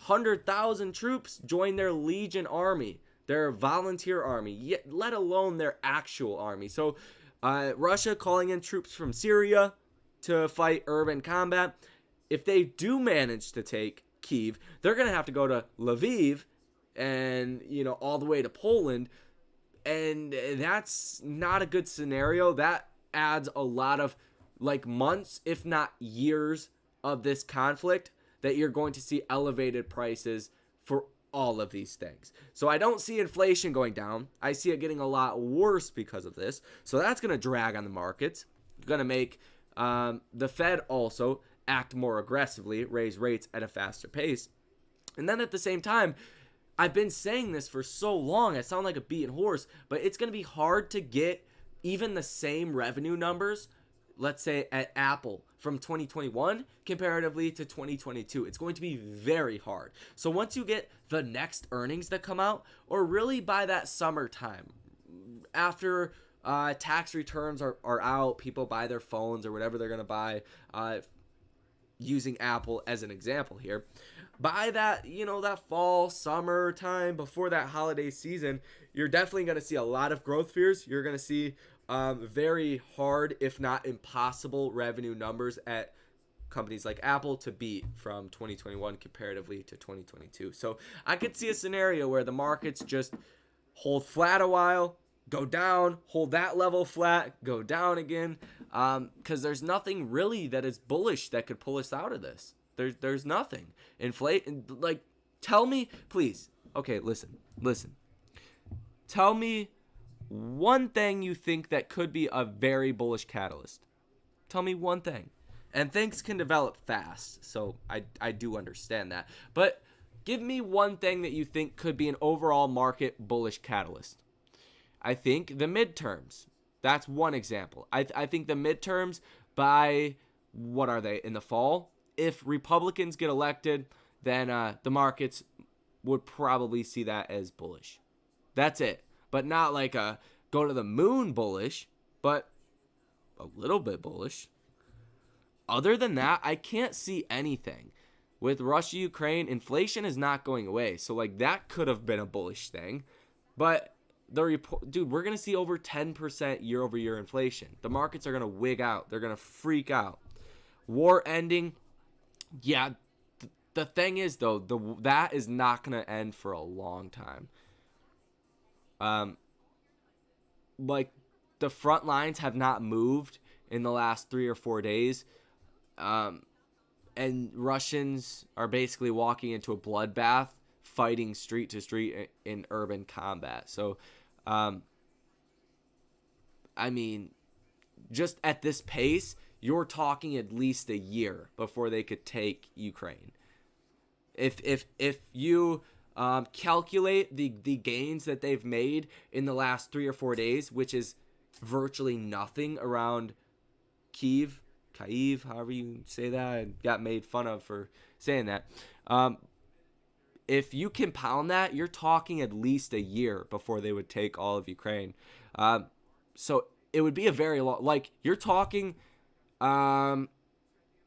100,000 troops join their Legion army, their volunteer army, yet let alone their actual army. So, Russia calling in troops from Syria to fight urban combat. If they do manage to take Kyiv, they're going to have to go to Lviv and, all the way to Poland. And that's not a good scenario. That adds a lot of months, if not years, of this conflict that you're going to see elevated prices for all of these things. So I don't see inflation going down. I see it getting a lot worse because of this. So that's going to drag on the markets. It's going to make the Fed also act more aggressively, raise rates at a faster pace. And then at the same time, I've been saying this for so long, I sound like a beaten horse, but it's going to be hard to get even the same revenue numbers, let's say at Apple, from 2021 comparatively to 2022. It's going to be very hard. So once you get the next earnings that come out, or really by that summertime, after tax returns are out, people buy their phones or whatever they're going to buy, using Apple as an example here. By that, that fall, summer time, before that holiday season, you're definitely going to see a lot of growth fears. You're going to see very hard, if not impossible, revenue numbers at companies like Apple to beat from 2021 comparatively to 2022. So I could see a scenario where the markets just hold flat a while, go down, hold that level flat, go down again, because there's nothing really that is bullish that could pull us out of this. There's nothing. Tell me, please. Okay, listen. Tell me one thing you think that could be a very bullish catalyst. Tell me one thing. And things can develop fast, so I do understand that. But give me one thing that you think could be an overall market bullish catalyst. I think the midterms. That's one example. I think the midterms by, what are they, in the fall? If Republicans get elected, then the markets would probably see that as bullish. That's it. But not like a go to the moon bullish, but a little bit bullish. Other than that, I can't see anything. With Russia, Ukraine, inflation is not going away. So that could have been a bullish thing. But dude, we're going to see over 10% year over year inflation. The markets are going to wig out. They're going to freak out. War ending. Yeah, the thing is, though, that is not going to end for a long time. The front lines have not moved in the last 3 or 4 days. And Russians are basically walking into a bloodbath, fighting street to street in urban combat. So, just at this pace, you're talking at least a year before they could take Ukraine. If you calculate the gains that they've made in the last 3 or 4 days, which is virtually nothing around Kyiv, however you say that, I got made fun of for saying that. If you compound that, you're talking at least a year before they would take all of Ukraine. So it would be a very long, you're talking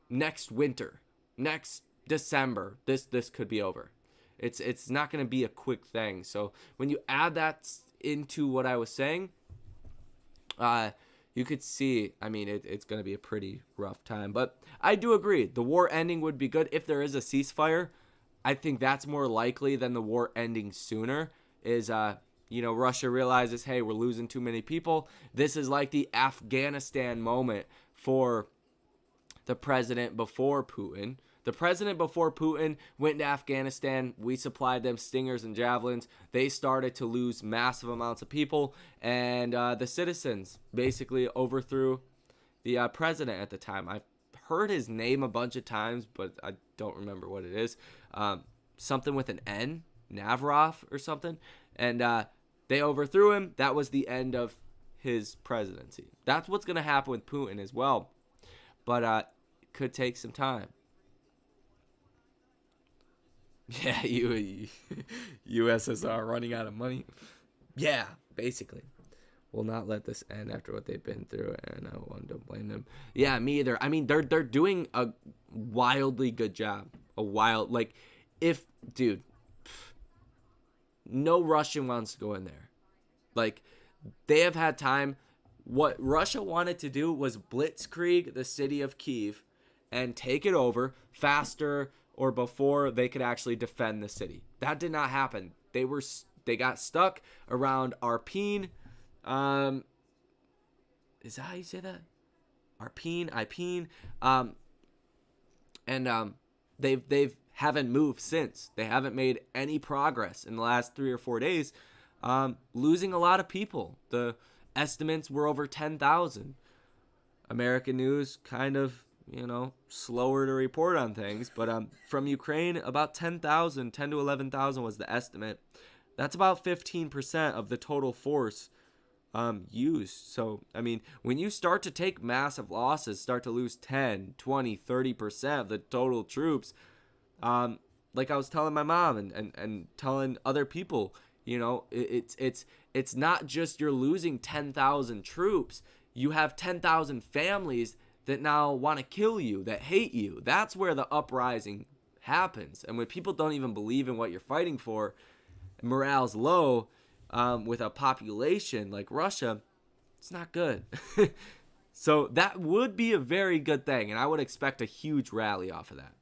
next winter, next December, this could be over. It's not going to be a quick thing. So when you add that into what I was saying, you could see, it's going to be a pretty rough time. But I do agree, the war ending would be good. If there is a ceasefire, I think that's more likely than the war ending sooner, is Russia realizes, hey, we're losing too many people. This is like the Afghanistan moment for the president before Putin. The president before Putin went to Afghanistan. We supplied them stingers and javelins. They started to lose massive amounts of people, and the citizens basically overthrew the president at the time. I've heard his name a bunch of times, but I don't remember what it is. Something with an N, Navrov or something. And they overthrew him. That was the end of his presidency. That's what's going to happen with Putin as well. But it could take some time. Yeah, USSR running out of money. Yeah, basically. Will not let this end after what they've been through, and I don't blame them. Yeah, me either. I mean, they're doing a wildly good job. Dude, no Russian wants to go in there. Like, they have had time. What Russia wanted to do was blitzkrieg the city of Kyiv and take it over faster or before they could actually defend the city. That did not happen. They got stuck around Irpin. Is that how you say that? Irpin. They've haven't moved since. They haven't made any progress in the last 3 or 4 days, losing a lot of people. The estimates were over 10,000. American news kind of, slower to report on things, but from Ukraine, about 10 to 11,000 was the estimate. That's about 15% of the total force used. So, I mean, when you start to take massive losses, start to lose 10, 20, 30% of the total troops, like I was telling my mom and telling other people, it's not just you're losing 10,000 troops. You have 10,000 families that now want to kill you, that hate you. That's where the uprising happens. And when people don't even believe in what you're fighting for, morale's low, with a population like Russia, it's not good. So that would be a very good thing, and I would expect a huge rally off of that.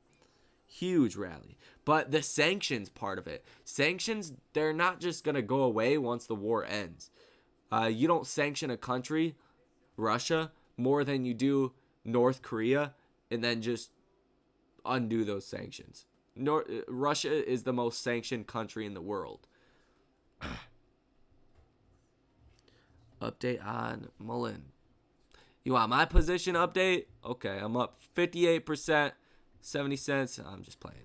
Huge rally. But the sanctions part of it, sanctions, they're not just going to go away once the war ends. You don't sanction a country, Russia, more than you do North Korea, and then just undo those sanctions. Russia is the most sanctioned country in the world. Update on Mullen. You want my position update? Okay, I'm up 58%, 70 cents. I'm just playing.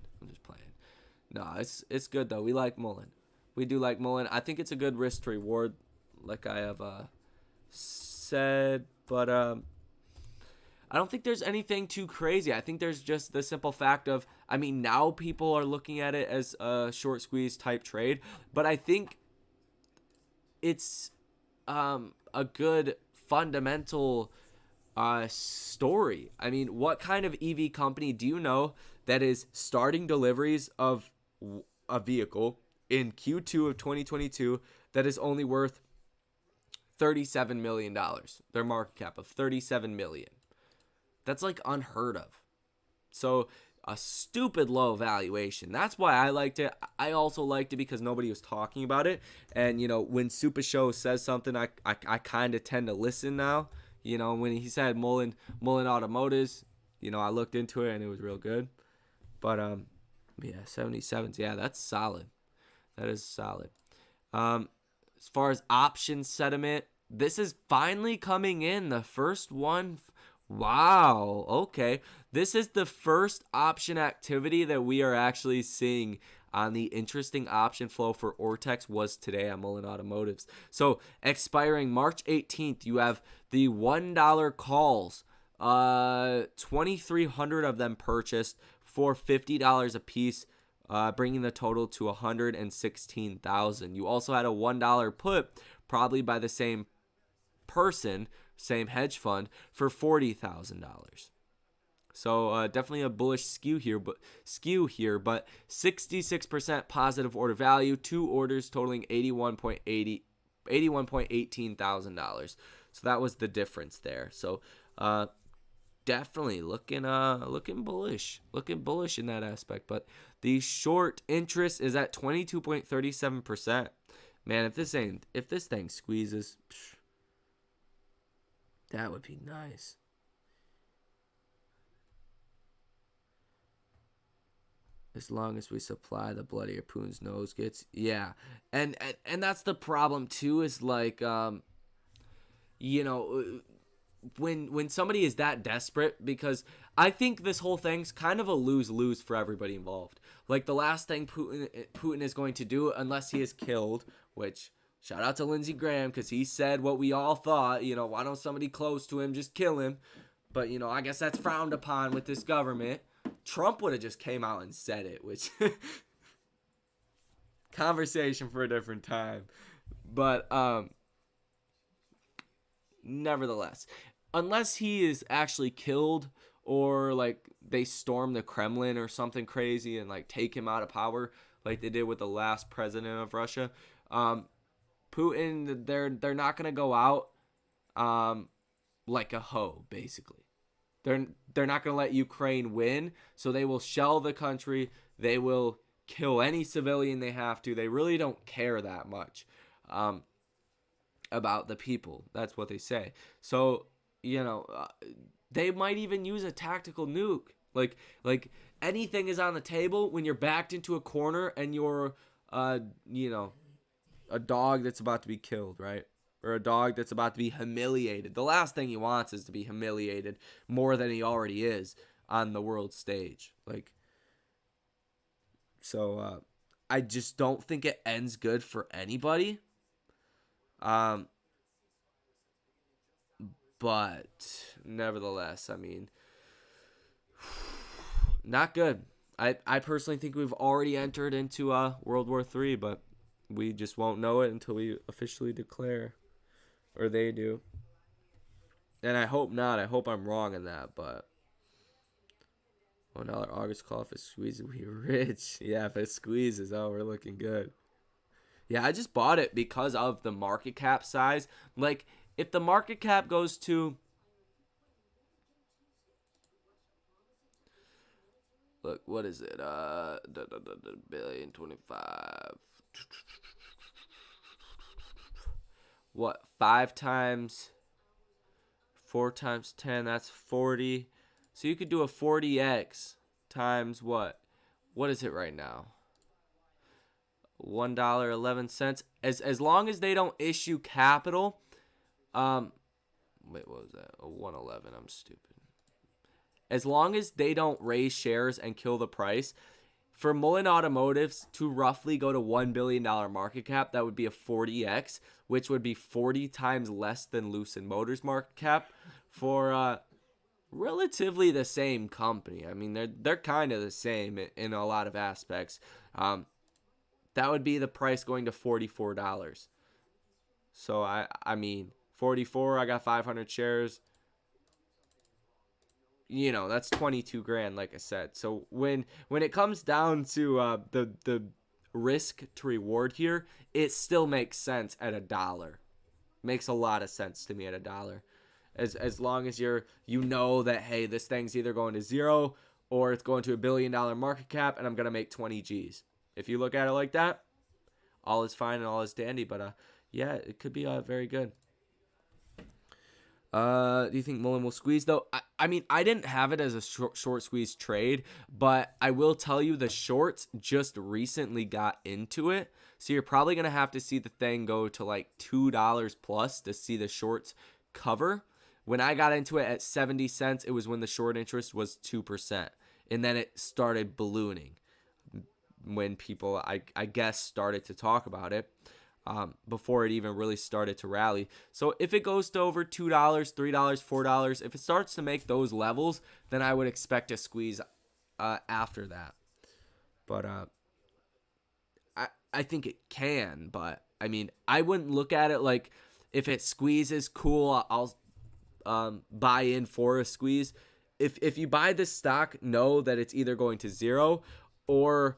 No, it's good though. We like Mullen. We do like Mullen. I think it's a good risk to reward, like I have said. But I don't think there's anything too crazy. I think there's just the simple fact of, now people are looking at it as a short squeeze type trade. But I think it's a good fundamental story. What kind of EV company do you know that is starting deliveries of a vehicle in Q2 of 2022 that is only worth $37 million? Their market cap of $37 million. That's like unheard of. So a stupid low valuation. That's why I liked it. I also liked it because nobody was talking about it. And, when Super Show says something, I kind of tend to listen now. When he said Mullen Automotives, I looked into it and it was real good. But, 77s. Yeah, that's solid. That is solid. As far as option sentiment, this is finally coming in. The first one. Wow. Okay. This is the first option activity that we are actually seeing on the interesting option flow for Ortex was today on Mullen Automotives. So expiring March 18th, you have the $1 calls, 2,300 of them purchased for $50 a piece, bringing the total to $116,000. You also had a $1 put, probably by the same person, same hedge fund, for $40,000. So definitely a bullish skew here, but 66% positive order value, 2 orders totaling $81,1800. So that was the difference there. So definitely looking bullish in that aspect. But the short interest is at 22.37%. Man, if this thing squeezes, that would be nice. As long as we supply the bloody harpoon's nose gets, yeah, and that's the problem too. Is like, you know, when somebody is that desperate, because I think this whole thing's kind of a lose-lose for everybody involved. Like the last thing Putin is going to do, unless he is killed, which shout out to Lindsey Graham because he said what we all thought. You know, why don't somebody close to him just kill him? But you know, I guess that's frowned upon with this government. Trump would have just came out and said it, which conversation for a different time. But nevertheless, unless he is actually killed or like they storm the Kremlin or something crazy and like take him out of power like they did with the last president of Russia, Putin, they're not gonna go out like a hoe, basically. They're not gonna let Ukraine win, so they will shell the country. They will kill any civilian they have to. They really don't care that much about the people. That's what they say. So you know, they might even use a tactical nuke. Like anything is on the table when you're backed into a corner and you're you know, a dog that's about to be killed, right? Or a dog that's about to be humiliated. The last thing he wants is to be humiliated more than he already is on the world stage. Like, so I just don't think it ends good for anybody. But nevertheless, I mean, not good. I personally think we've already entered into World War III, but we just won't know it until we officially declare. Or they do. And I hope not. I hope I'm wrong in that, but $1 August call if it squeezes, we rich. Yeah, if it squeezes, oh, we're looking good. Yeah, I just bought it because of the market cap size. Like, if the market cap goes to, look, what is it? Billion 25. What, 5 times 4 times 10, that's 40. So you could do a 40x times what? What is it right now? $1.11. As long as they don't issue capital, wait, what was that? A 111. I'm stupid. As long as they don't raise shares and kill the price, for Mullen Automotives to roughly go to $1 billion market cap, that would be a 40x, which would be 40 times less than Lucid Motors market cap for relatively the same company. I mean, they're kind of the same in a lot of aspects. That would be the price going to $44. So I mean, 44. I got 500 shares. You know, that's 22 grand, like I said. So when it comes down to the risk to reward here, it still makes sense at $1. Makes a lot of sense to me at $1. As long as you know that, hey, this thing's either going to zero or it's going to $1 billion market cap and I'm gonna make 20 G's. If you look at it like that, all is fine and all is dandy. But yeah, it could be very good. Do you think Mullen will squeeze though? I mean, I didn't have it as a short squeeze trade, but I will tell you the shorts just recently got into it. So you're probably going to have to see the thing go to like $2 plus to see the shorts cover. When I got into it at 70 cents, it was when the short interest was 2%. And then it started ballooning when people, I guess, started to talk about it. Before it even really started to rally. So if it goes to over $2, $3, $4, if it starts to make those levels, then I would expect a squeeze after that. But I think it can. But I mean, I wouldn't look at it like if it squeezes, cool, I'll buy in for a squeeze. If you buy this stock, know that it's either going to zero or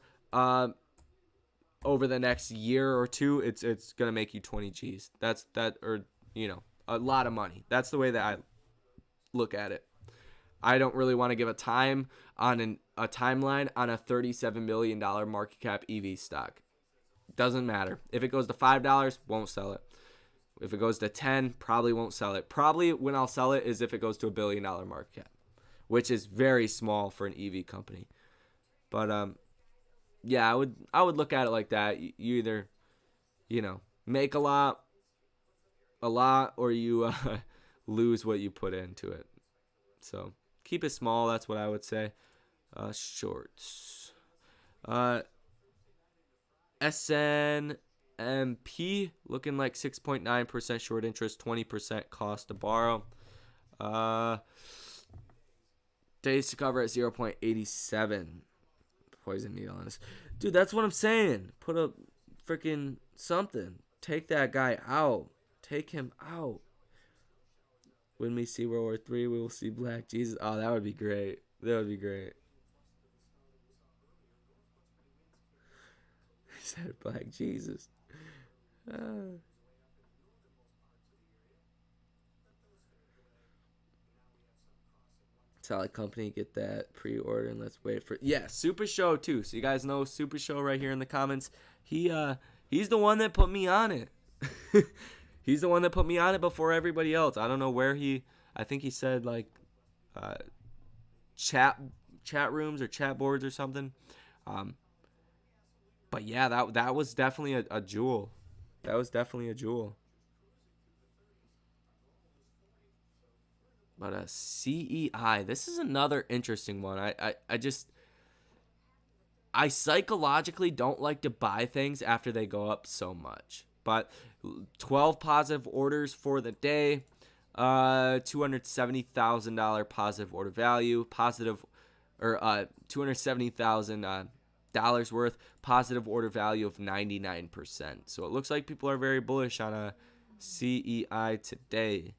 over the next year or two, it's gonna make you 20 G's. That's or you know, a lot of money. That's the way that I look at it. I don't really want to give a time on a timeline on a $37 million market cap EV stock. Doesn't matter. If it goes to $5, won't sell it. If it goes to 10, probably won't sell it. Probably when I'll sell it is if it goes to $1 billion market cap, which is very small for an EV company. But yeah, I would look at it like that. You either, make a lot, or you lose what you put into it. So keep it small. That's what I would say. Shorts. SNMP looking like 6.9% short interest, 20% cost to borrow. Days to cover at 0.87. Poison needle on this. Dude, that's what I'm saying. Put a freaking something. Take that guy out. Take him out. When we see World War III, we will see Black Jesus. Oh, that would be great. That would be great. He said Black Jesus. Solid company, get that pre-order and let's wait for Super Show too. So you guys know Super Show right here in the comments. He's the one that put me on it. He's the one that put me on it before everybody else. I don't know where I think he said like chat rooms or chat boards or something. But yeah, that was definitely a jewel. That was definitely a jewel. But CEI, this is another interesting one. I psychologically don't like to buy things after they go up so much. But 12 positive orders for the day, $270,000 positive order value, $270,000 worth, positive order value of 99%. So it looks like people are very bullish on a CEI today.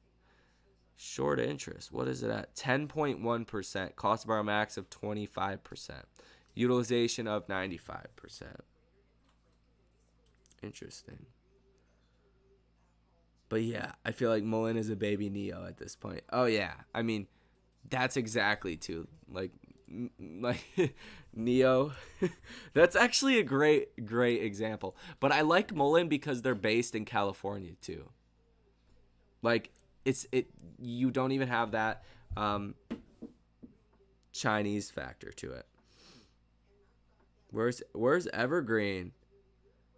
Short interest, what is it at? 10.1%. Cost to borrow max of 25%. Utilization of 95%. Interesting. But yeah, I feel like Mullen is a baby Neo at this point. Oh yeah, I mean, that's exactly too like Neo. That's actually a great example. But I like Mullen because they're based in California too. Like you don't even have that Chinese factor to it. Where's Evergreen?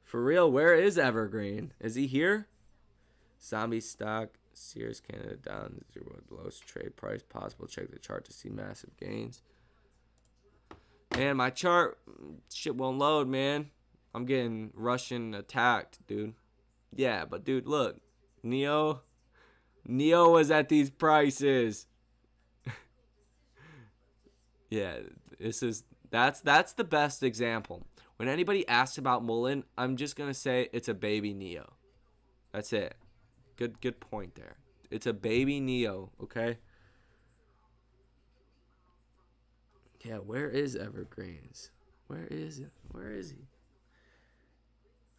For real, where is Evergreen? Is he here? Zombie stock, Sears Canada down 0 lowest trade price possible. Check the chart to see massive gains. Man, my chart shit won't load, man. I'm getting Russian attacked, dude. Yeah, but dude, look, Neo was at these prices. Yeah, that's the best example. When anybody asks about Mullen, I'm just gonna say it's a baby Neo. That's it. Good point there. It's a baby Neo, okay? Yeah, where is Evergreens? Where is it? Where is he?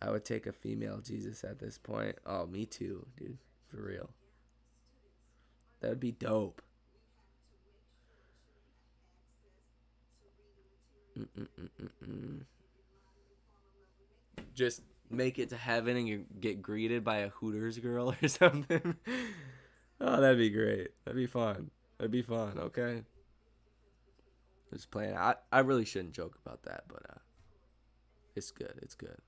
I would take a female Jesus at this point. Oh, me too, dude. For real. That would be dope. Just make it to heaven and you get greeted by a Hooters girl or something. Oh, that'd be great. That'd be fun. Okay? Just playing. I really shouldn't joke about that, but it's good. It's good.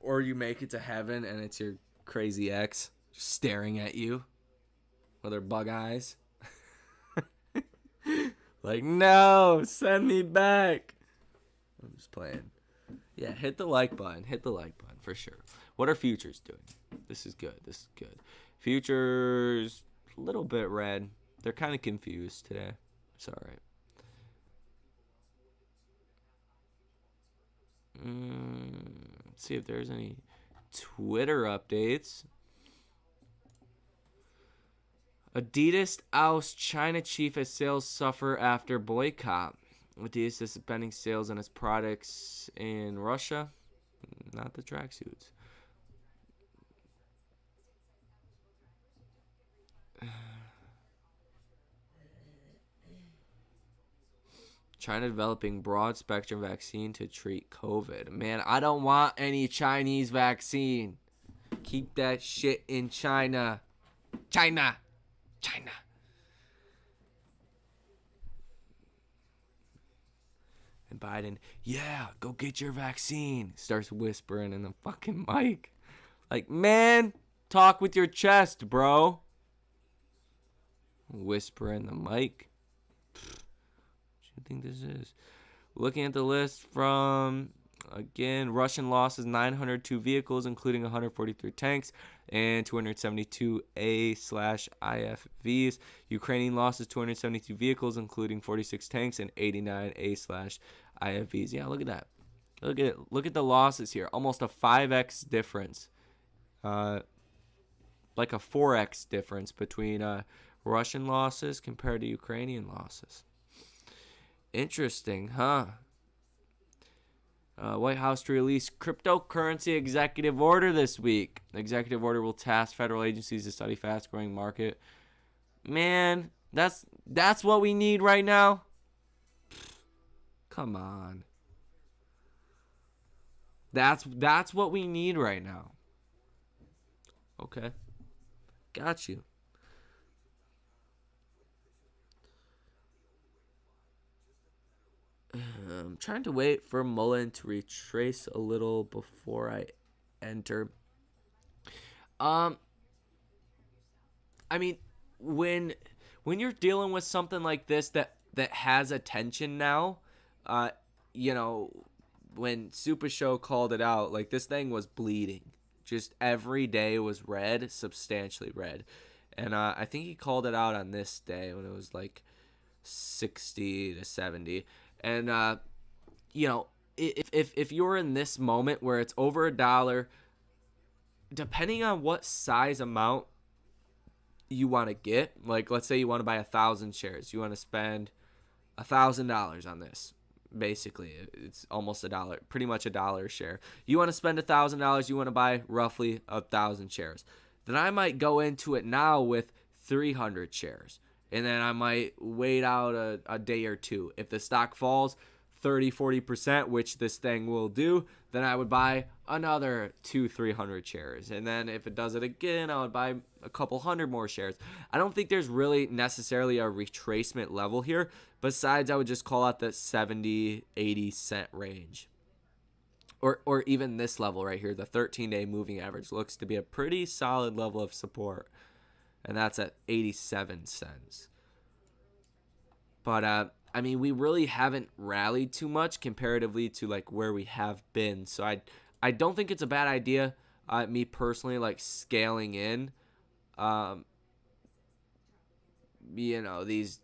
Or you make it to heaven and it's your crazy ex staring at you with her bug eyes. Like, no, send me back. I'm just playing. Yeah, hit the like button. Hit the like button for sure. What are futures doing? This is good. Futures, a little bit red. They're kind of confused today. It's all right. Let's see if there's any Twitter updates. Adidas ousts China chief as sales suffer after boycott. Adidas is suspending sales on its products in Russia, not the tracksuits. China developing broad spectrum vaccine to treat COVID. Man, I don't want any Chinese vaccine. Keep that shit in China. China. China. And Biden, yeah, go get your vaccine. Starts whispering in the fucking mic. Like, man, talk with your chest, bro. Whisper in the mic. What do you think this is? Looking at the list from, again, Russian losses, 902 vehicles, including 143 tanks and 272 A/IFVs. Ukrainian losses, 272 vehicles, including 46 tanks and 89 A/IFVs. Yeah, look at that. Look at the losses here. Almost a 5x difference. Like a 4x difference between Russian losses compared to Ukrainian losses. Interesting, huh? White House to release cryptocurrency executive order this week. The executive order will task federal agencies to study fast-growing market. Man, that's what we need right now. Come on. That's what we need right now. Okay. Got you. I'm trying to wait for Mullen to retrace a little before I enter. I mean, when you're dealing with something like this that has attention now, you know, when Super Show called it out, like, this thing was bleeding. Just every day was red, substantially red. And I think he called it out on this day when it was like 60 to 70. And, you know, if you're in this moment where it's over $1, depending on what size amount you want to get, like, let's say you want to buy 1,000 shares, you want to spend $1,000 on this. Basically, it's almost $1, pretty much $1 a share. You want to spend $1,000, you want to buy roughly 1,000 shares. Then I might go into it now with 300 shares. And then I might wait out a day or two. If the stock falls 30-40%, which this thing will do, then I would buy another 200-300 shares. And then if it does it again, I would buy a couple hundred more shares. I don't think there's really necessarily a retracement level here. Besides, I would just call out the 70-80 cent range. Or even this level right here, the 13-day moving average, looks to be a pretty solid level of support. And that's at 87 cents. But, I mean, we really haven't rallied too much comparatively to, like, where we have been. So I don't think it's a bad idea, me personally, like, scaling in, you know, these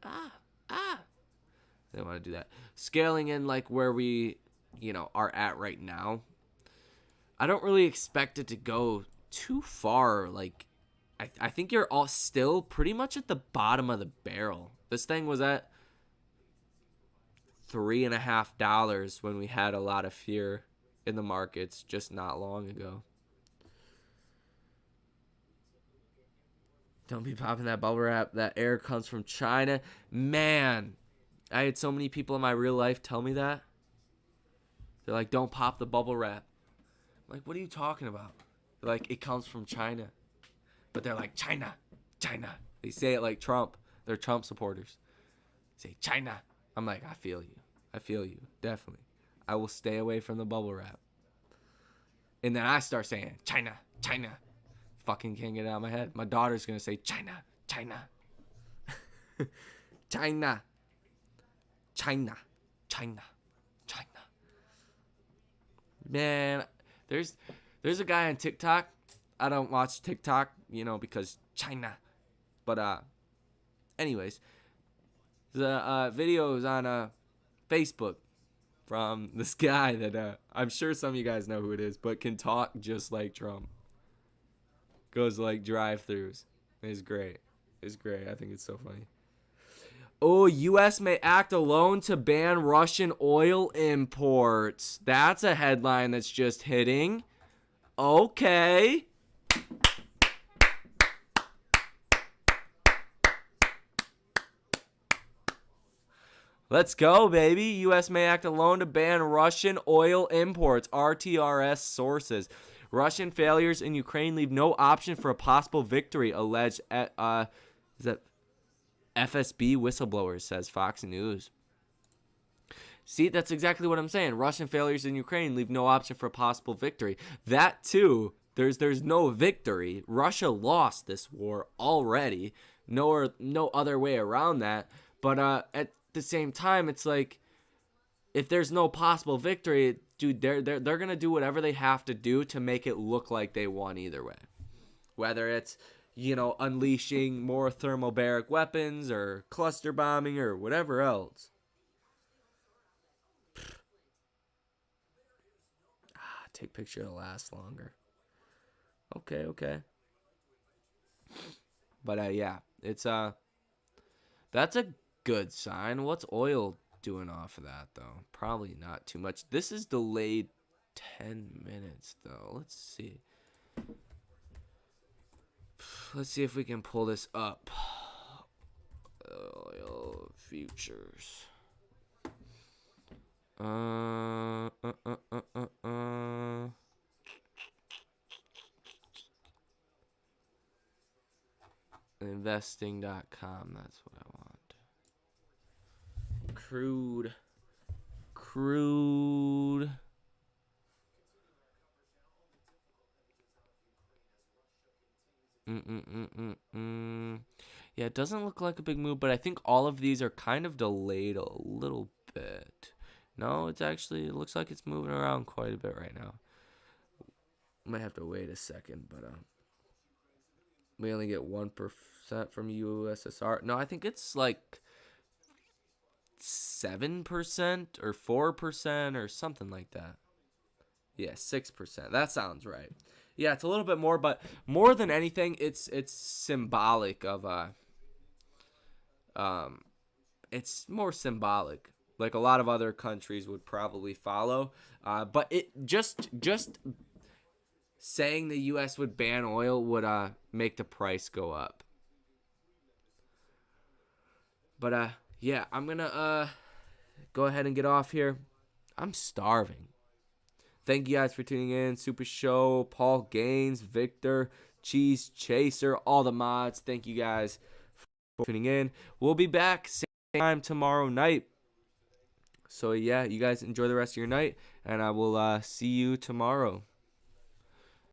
I don't want to do that. Scaling in, like, where we, you know, are at right now. I don't really expect it to go too far. Like, I think you're all still pretty much at the bottom of the barrel. This thing was at $3.50 when we had a lot of fear in the markets just not long ago. Don't be popping that bubble wrap. That air comes from China. Man, I had so many people in my real life tell me that. They're like, don't pop the bubble wrap. I'm like, what are you talking about? They're like, it comes from China. But they're like, China, China. They say it like Trump. They're Trump supporters. They say, China. I'm like, I feel you. I feel you. Definitely. I will stay away from the bubble wrap. And then I start saying, China, China. Fucking can't get it out of my head. My daughter's going to say, China, China. China. China. China. China. Man, there's a guy on TikTok. I don't watch TikTok, you know, because China. But anyways, the video is on Facebook from this guy that I'm sure some of you guys know who it is, but can talk just like Trump. Goes like drive-thrus. It's great. It's great. I think it's so funny. Oh, U.S. may act alone to ban Russian oil imports. That's a headline that's just hitting. Okay. Let's go, baby. U.S. may act alone to ban Russian oil imports, RTRS sources. Russian failures in Ukraine leave no option for a possible victory, alleged at, is that FSB whistleblower, says Fox News. See, that's exactly what I'm saying. Russian failures in Ukraine leave no option for a possible victory. That, too, there's no victory. Russia lost this war already. No other way around that. But at the same time, it's like, if there's no possible victory, dude, they're gonna do whatever they have to do to make it look like they won either way. Whether it's, unleashing more thermobaric weapons or cluster bombing or whatever else. Take picture to last longer. Okay. But yeah, it's that's a good sign. What's oil doing off of that though? Probably not too much. This is delayed 10 minutes though. Let's see. Let's see if we can pull this up. Oil futures. Investing.com, that's what I want. Crude. Yeah, it doesn't look like a big move, but I think all of these are kind of delayed a little bit. No, it looks like it's moving around quite a bit right now. Might have to wait a second, but we only get 1% from USSR. No, I think it's like 7% or 4% or something like that. Yeah, 6%. That sounds right. Yeah, it's a little bit more, but more than anything, it's symbolic of it's more symbolic. Like a lot of other countries would probably follow, but it just saying the U.S. would ban oil would make the price go up. But yeah, I'm gonna go ahead and get off here. I'm starving. Thank you guys for tuning in. Super Show, Paul Gaines, Victor, Cheese Chaser, all the mods. Thank you guys for tuning in. We'll be back same time tomorrow night. So yeah, you guys enjoy the rest of your night, and I will see you tomorrow.